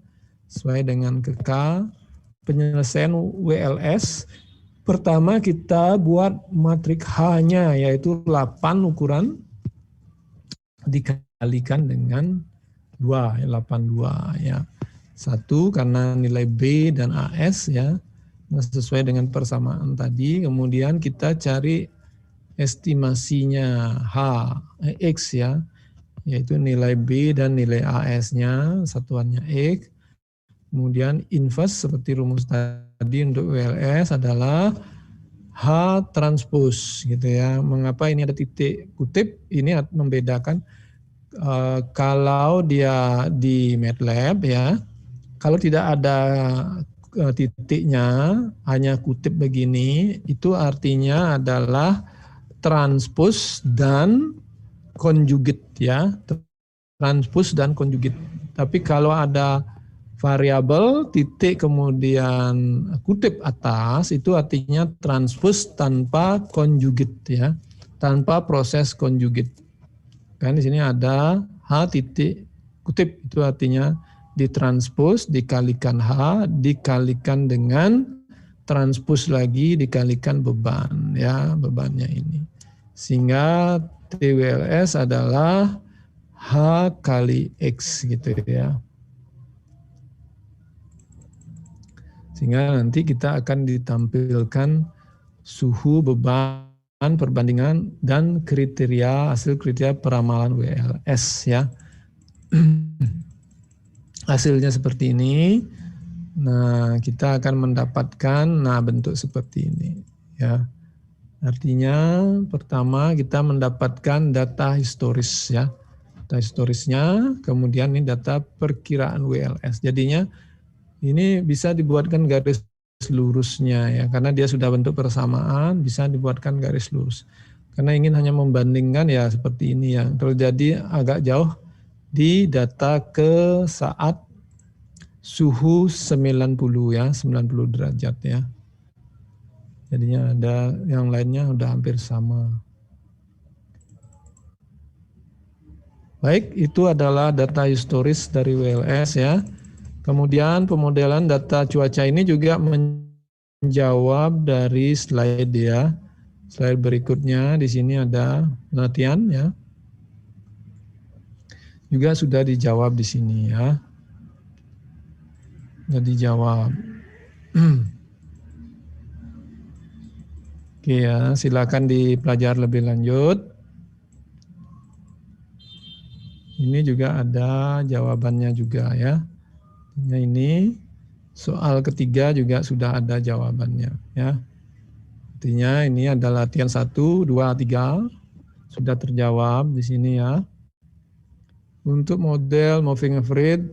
S2: sesuai dengan ke K. Penyelesaian WLS, pertama kita buat matriks H-nya yaitu 8 ukuran dikalikan dengan 2, 82 ya. 1 karena nilai B dan AS ya, sesuai dengan persamaan tadi. Kemudian kita cari estimasinya X ya, yaitu nilai B dan nilai AS-nya, satuannya X. Kemudian inverse seperti rumus tadi untuk WLS adalah H transpose gitu ya. Mengapa ini ada titik kutip? Ini membedakan kalau dia di MATLAB ya, kalau tidak ada titiknya, hanya kutip begini, itu artinya adalah transpose dan conjugate ya. Transpose dan conjugate. Tapi kalau ada variabel titik kemudian kutip atas itu artinya transpose tanpa conjugate ya, tanpa proses conjugate. Kan di sini ada H titik kutip itu artinya ditranspose dikalikan H dikalikan dengan transpose lagi dikalikan beban ya, bebannya ini. Sehingga TWLS adalah H kali X gitu ya. Sehingga nanti kita akan ditampilkan suhu, beban, perbandingan, dan kriteria, hasil kriteria peramalan WLS ya. Hasilnya seperti ini. Nah, kita akan mendapatkan bentuk seperti ini ya. Artinya pertama kita mendapatkan data historis ya. Data historisnya, kemudian ini data perkiraan WLS. Jadinya ini bisa dibuatkan garis lurusnya ya, karena dia sudah bentuk persamaan, bisa dibuatkan garis lurus. Karena ingin hanya membandingkan ya seperti ini yang terjadi agak jauh di data ke saat suhu 90 ya, 90 derajat ya. Jadinya ada yang lainnya udah hampir sama. Baik, itu adalah data historis dari WLS ya. Kemudian pemodelan data cuaca ini juga menjawab dari slide ya. Slide berikutnya di sini ada penelitian ya. Juga sudah dijawab di sini ya. Sudah dijawab. Oke ya, silakan dipelajari lebih lanjut. Ini juga ada jawabannya juga ya. Ini soal ketiga juga sudah ada jawabannya ya. Artinya ini ada latihan 1, 2, 3 sudah terjawab di sini ya. Untuk model moving average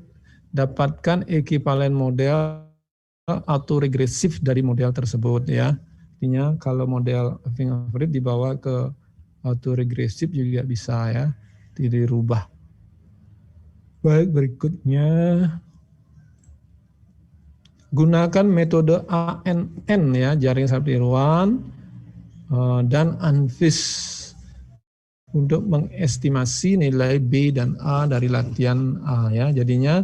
S2: dapatkan ekivalen model autoregresif dari model tersebut ya. Artinya kalau model moving average dibawa ke autoregresif juga bisa ya, tidak dirubah. Baik, berikutnya gunakan metode ANN ya, jaring saraf tiruan dan ANFIS untuk mengestimasi nilai B dan A dari latihan A ya. Jadinya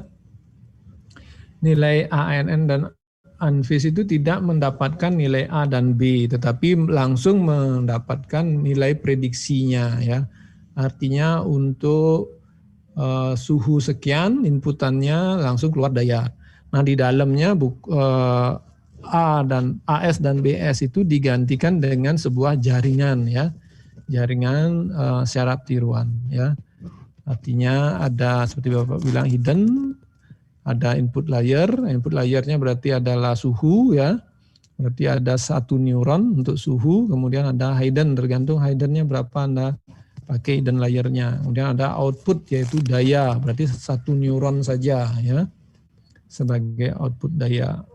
S2: nilai ANN dan ANFIS itu tidak mendapatkan nilai A dan B, tetapi langsung mendapatkan nilai prediksinya ya. Artinya untuk suhu sekian inputannya langsung keluar daya. Nah di dalamnya A dan AS dan BS itu digantikan dengan sebuah jaringan ya, jaringan syaraf tiruan ya. Artinya ada seperti Bapak bilang hidden, ada input layer. Input layernya berarti adalah suhu ya, berarti ada satu neuron untuk suhu. Kemudian ada hidden, tergantung hiddennya berapa Anda pakai hidden layernya. Kemudian ada output yaitu daya, berarti satu neuron saja ya sebagai output daya.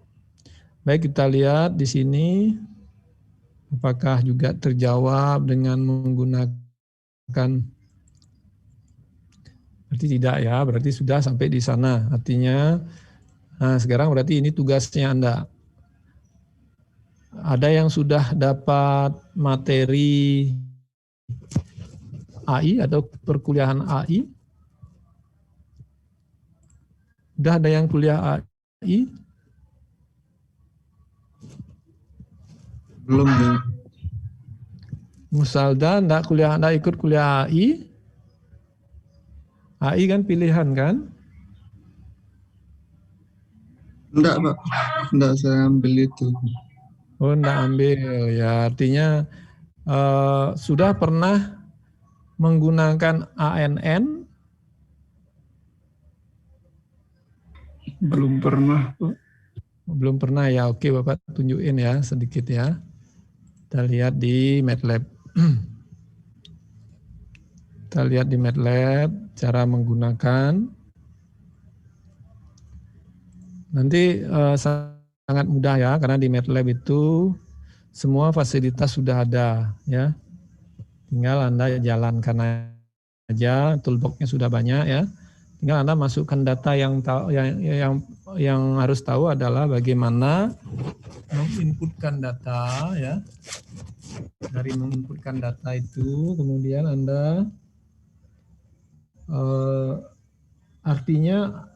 S2: Baik, kita lihat di sini apakah juga terjawab dengan menggunakan, berarti tidak ya, berarti sudah sampai di sana. Artinya nah sekarang berarti ini tugasnya Anda. Ada yang sudah dapat materi AI atau perkuliahan AI? Sudah ada yang kuliah AI?
S1: Belum ya.
S2: Musalda enggak ikut kuliah AI? AI kan pilihan kan?
S1: Enggak Pak, enggak saya ambil itu.
S2: Oh enggak ambil ya, artinya sudah pernah menggunakan ANN?
S1: Belum pernah, Pak.
S2: Belum pernah ya. Oke, Bapak tunjukin ya sedikit ya. Kita lihat di MATLAB. Kita lihat di MATLAB cara menggunakan. Nanti sangat mudah ya, karena di MATLAB itu semua fasilitas sudah ada ya. Tinggal Anda jalankan aja, toolbox-nya sudah banyak ya. Tinggal Anda masukkan data yang harus tahu adalah bagaimana menginputkan data ya. Dari menginputkan data itu kemudian Anda artinya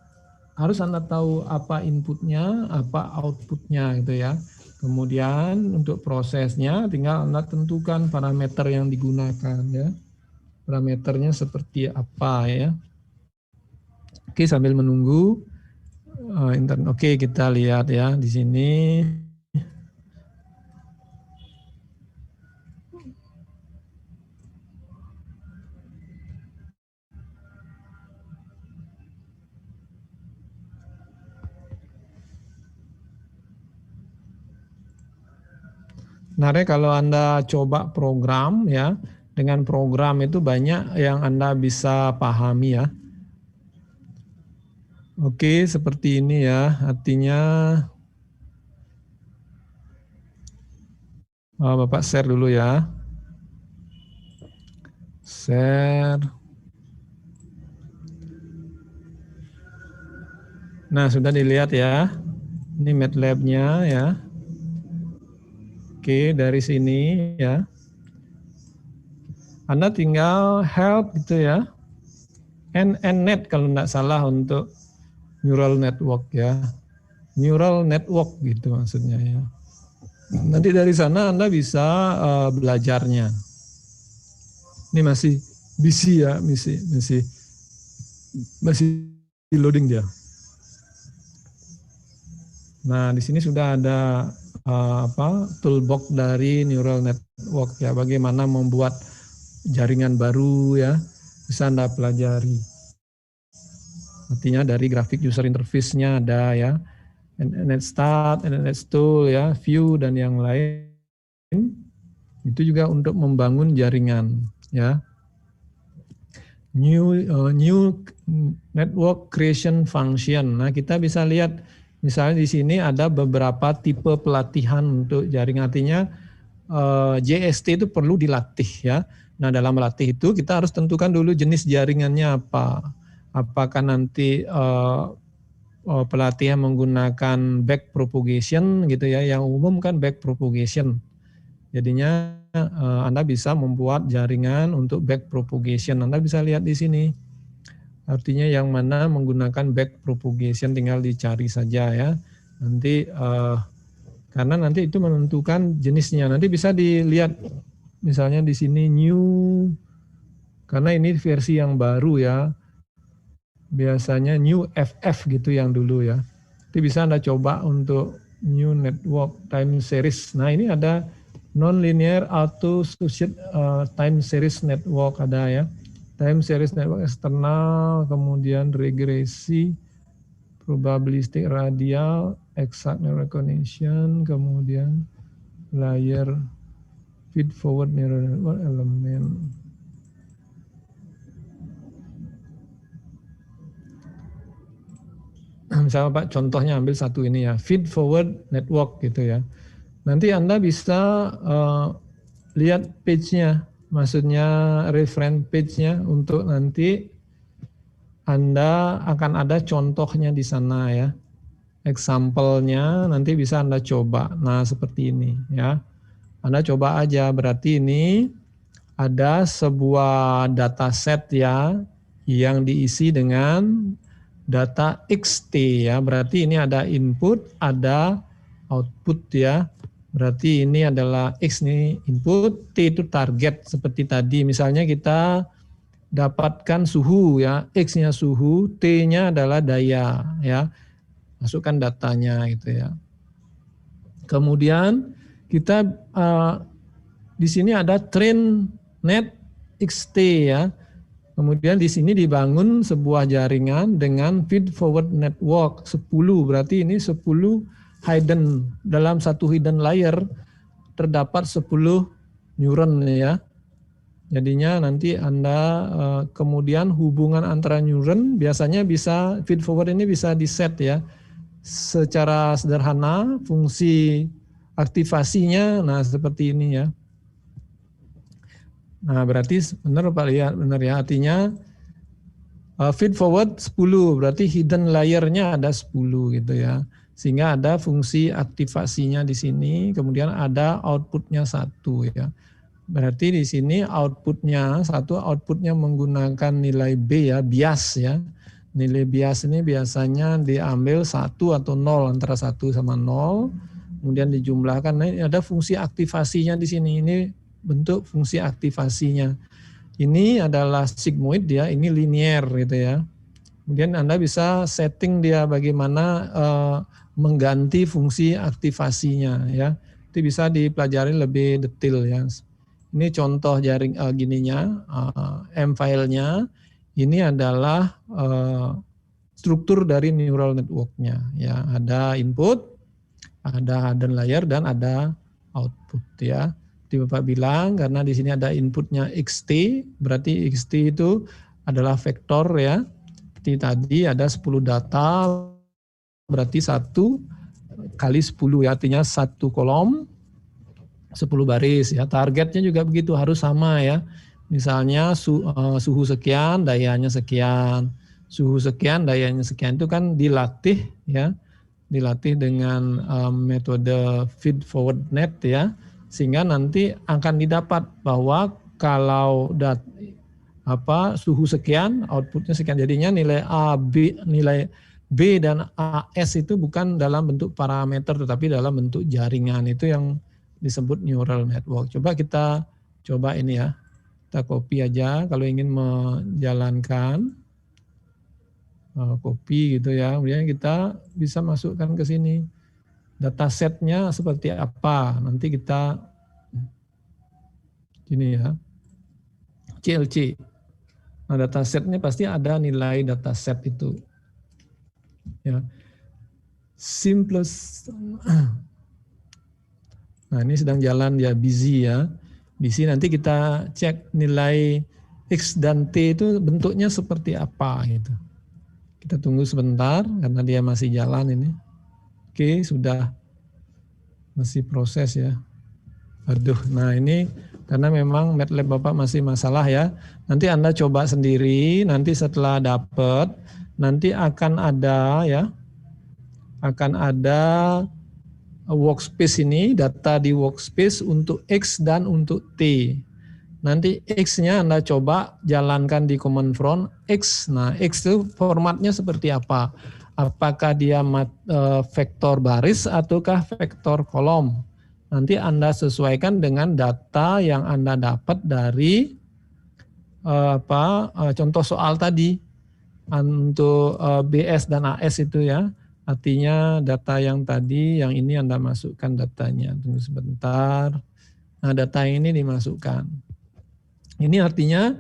S2: harus Anda tahu apa inputnya, apa outputnya gitu ya. Kemudian untuk prosesnya tinggal Anda tentukan parameter yang digunakan ya. Parameternya seperti apa ya. Oke, sambil menunggu internet. Oke, kita lihat ya di sini. Sebenarnya kalau Anda coba program ya, dengan program itu banyak yang Anda bisa pahami ya. Oke, seperti ini ya, artinya Bapak share dulu ya. Share. Nah, sudah dilihat ya. Ini MATLAB-nya ya. Oke, dari sini ya. Anda tinggal help gitu ya. NNet kalau tidak salah untuk neural network ya. Neural network gitu maksudnya ya. Nanti dari sana Anda bisa belajarnya. Ini masih busy ya, masih loading dia. Nah, di sini sudah ada toolbox dari neural network ya, bagaimana membuat jaringan baru ya, bisa Anda pelajari. Artinya dari grafik user interface-nya ada ya, NNet Start, NNet Tool ya, View dan yang lain. Itu juga untuk membangun jaringan ya. New network creation function. Nah, kita bisa lihat misalnya di sini ada beberapa tipe pelatihan untuk jaringan, artinya JST itu perlu dilatih ya. Nah, dalam melatih itu kita harus tentukan dulu jenis jaringannya apa. Apakah nanti pelatihan menggunakan back propagation gitu ya, yang umum kan back propagation. Jadinya Anda bisa membuat jaringan untuk back propagation. Anda bisa lihat di sini. Artinya yang mana menggunakan back propagation tinggal dicari saja ya. Nanti karena nanti itu menentukan jenisnya. Nanti bisa dilihat misalnya di sini new, karena ini versi yang baru ya. Biasanya new FF gitu yang dulu ya. Itu bisa Anda coba untuk new network time series. Nah, ini ada non-linear auto associated time series network ada ya. Time series network eksternal, kemudian regresi, probabilistic radial, exact recognition, kemudian layer feed forward neural network element. Misalnya Pak, contohnya ambil satu ini ya, feed forward network gitu ya. Nanti Anda bisa lihat page-nya, maksudnya reference page-nya untuk nanti Anda akan ada contohnya di sana ya. Example-nya nanti bisa Anda coba. Nah, seperti ini ya. Anda coba aja, berarti ini ada sebuah dataset ya yang diisi dengan data XT ya. Berarti ini ada input, ada output ya. Berarti ini adalah X nih input, T itu target seperti tadi. Misalnya kita dapatkan suhu ya, X-nya suhu, T-nya adalah daya ya. Masukkan datanya gitu ya. Kemudian kita di sini ada train net XT ya. Kemudian di sini dibangun sebuah jaringan dengan feed forward network 10, berarti ini 10 hidden, dalam satu hidden layer terdapat 10 neuron ya. Jadinya nanti Anda kemudian hubungan antara neuron biasanya bisa feed forward ini bisa di set ya. Secara sederhana fungsi aktivasinya nah seperti ini ya. Nah, berarti benar Pak lihat benar ya, artinya feed forward 10, berarti hidden layer-nya ada 10 gitu ya. Sehingga ada fungsi aktivasinya di sini, kemudian ada output-nya 1 ya. Berarti di sini output-nya 1, output-nya menggunakan nilai B ya, bias ya. Nilai bias ini biasanya diambil 1 atau 0, antara 1 sama 0, kemudian dijumlahkan. Nah, ada fungsi aktivasinya di sini, ini bentuk fungsi aktivasinya. Ini adalah sigmoid ya, ini linear gitu ya. Kemudian Anda bisa setting dia bagaimana mengganti fungsi aktivasinya ya. Itu bisa dipelajari lebih detail ya. Ini contoh jaring gininya, M-file-nya. Ini adalah struktur dari neural network-nya ya. Ada input, ada hidden layer dan ada output ya. Bapak bilang karena di sini ada inputnya xt, berarti xt itu adalah vektor ya. Seperti tadi ada 10 data, berarti 1 kali 10 ya, artinya 1 kolom 10 baris ya. Targetnya juga begitu, harus sama ya. Misalnya suhu sekian, dayanya sekian. Suhu sekian, dayanya sekian itu kan dilatih ya. Dilatih dengan metode feed forward net ya. Sehingga nanti akan didapat bahwa kalau suhu sekian, outputnya sekian. Jadinya nilai A, B, nilai B dan AS itu bukan dalam bentuk parameter, tetapi dalam bentuk jaringan. Itu yang disebut neural network. Kita coba ini ya. Kita copy aja kalau ingin menjalankan. Copy gitu ya. Kemudian kita bisa masukkan ke sini. Datasetnya seperti apa, nanti kita gini ya, CLC. Nah, datasetnya pasti ada nilai dataset itu. Ya, simplest. Nah, ini sedang jalan ya, busy ya. Busy nanti kita cek nilai X dan T itu bentuknya seperti apa gitu. Kita tunggu sebentar karena dia masih jalan ini. Oke, sudah masih proses ya. Aduh, nah ini karena memang MATLAB Bapak masih masalah ya. Nanti Anda coba sendiri, nanti setelah dapat, nanti akan ada ya, akan ada workspace ini, data di workspace untuk X dan untuk T. Nanti X-nya Anda coba jalankan di command prompt X. Nah, X itu formatnya seperti apa? Apakah dia vektor baris ataukah vektor kolom? Nanti Anda sesuaikan dengan data yang Anda dapat dari contoh soal tadi untuk BS dan AS itu ya. Artinya data yang tadi, yang ini Anda masukkan datanya. Tunggu sebentar. Nah, data ini dimasukkan. Ini artinya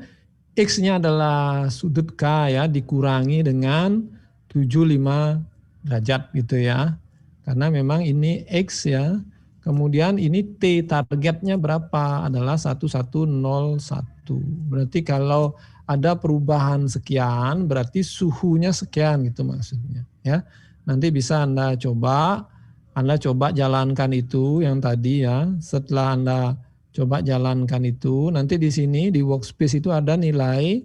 S2: X-nya adalah sudut K ya, dikurangi dengan 75 derajat gitu ya. Karena memang ini X ya. Kemudian ini T, targetnya berapa? Adalah 1101. Berarti kalau ada perubahan sekian, berarti suhunya sekian gitu maksudnya ya. Nanti bisa Anda coba jalankan itu yang tadi ya. Setelah Anda coba jalankan itu, nanti di sini di workspace itu ada nilai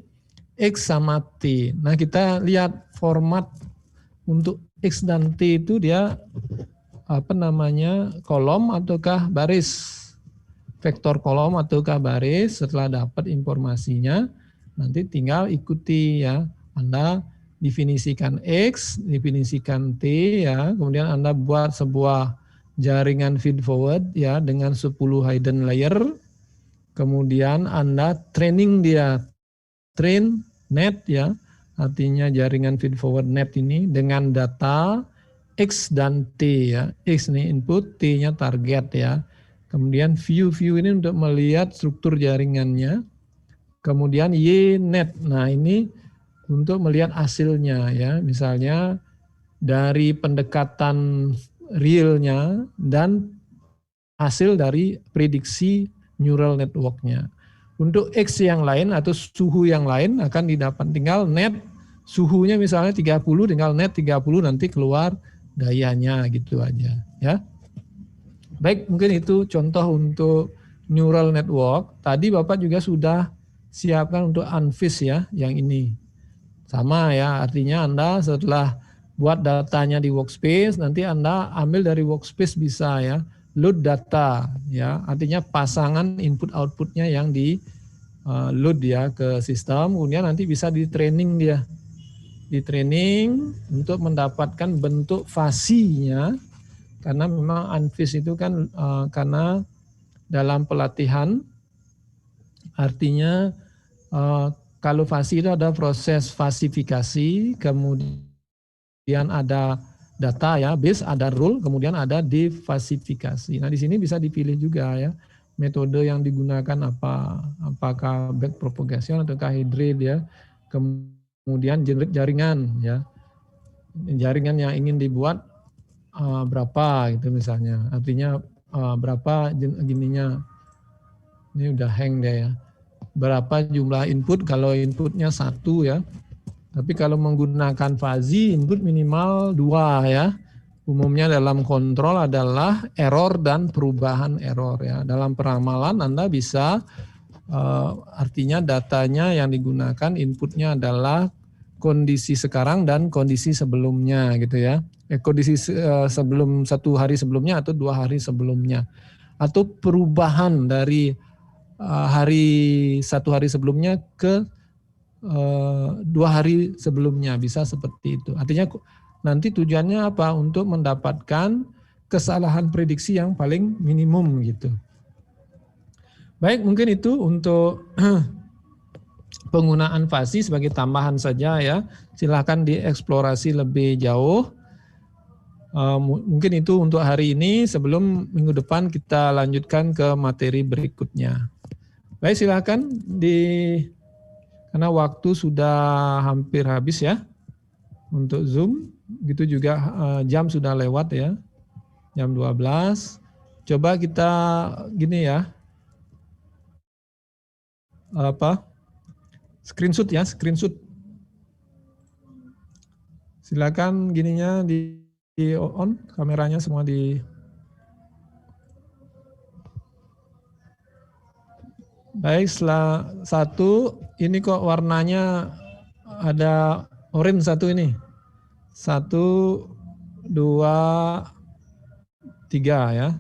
S2: X sama T. Nah, kita lihat format untuk X dan T itu dia kolom ataukah baris. Vektor kolom ataukah baris. Setelah dapat informasinya, nanti tinggal ikuti ya. Anda definisikan X, definisikan T ya. Kemudian Anda buat sebuah jaringan feed forward ya dengan 10 hidden layer. Kemudian Anda training dia, train net ya, artinya jaringan feed forward net ini dengan data X dan T ya. X ini input, T-nya target ya. Kemudian view ini untuk melihat struktur jaringannya. Kemudian YNet. Nah, ini untuk melihat hasilnya ya. Misalnya dari pendekatan realnya dan hasil dari prediksi neural network-nya. Untuk X yang lain atau suhu yang lain akan didapat tinggal net suhunya misalnya 30, tinggal net 30 nanti keluar dayanya gitu aja ya. Baik, mungkin itu contoh untuk neural network. Tadi Bapak juga sudah siapkan untuk UNFIS ya, yang ini. Sama ya, artinya Anda setelah buat datanya di workspace, nanti Anda ambil dari workspace bisa ya, load data ya, artinya pasangan input outputnya yang di load ya ke sistem, kemudian nanti bisa di training dia. Di training untuk mendapatkan bentuk fasinya, karena memang UNFIS itu kan karena dalam pelatihan artinya kalau fasi itu ada proses fasifikasi, kemudian ada data ya, base, ada rule, kemudian ada defasifikasi. Nah di sini bisa dipilih juga ya metode yang digunakan apa, apakah backpropagation ataukah hybrid ya. Kemudian jaringan ya, jaringan yang ingin dibuat berapa gitu misalnya, artinya berapa gininya, ini udah hang deh ya, berapa jumlah input kalau inputnya 1 ya, tapi kalau menggunakan fuzzy input minimal 2 ya. Umumnya dalam kontrol adalah error dan perubahan error ya. Dalam peramalan Anda bisa artinya datanya yang digunakan inputnya adalah kondisi sekarang dan kondisi sebelumnya gitu ya. Kondisi sebelum 1 hari sebelumnya atau 2 hari sebelumnya. Atau perubahan dari hari 1 hari sebelumnya ke 2 hari sebelumnya, bisa seperti itu. Artinya nanti tujuannya apa? Untuk mendapatkan kesalahan prediksi yang paling minimum gitu. Baik, mungkin itu untuk penggunaan fuzzy sebagai tambahan saja ya. Silahkan dieksplorasi lebih jauh. Mungkin itu untuk hari ini, sebelum minggu depan kita lanjutkan ke materi berikutnya. Baik, silahkan karena waktu sudah hampir habis ya untuk Zoom. Gitu juga jam sudah lewat ya, jam 12. Coba kita gini ya, screenshot ya, screenshot. Silakan gininya di on, kameranya semua di. Baik, setelah 1, ini kok warnanya ada orange 1 ini. 1, 2, 3 ya.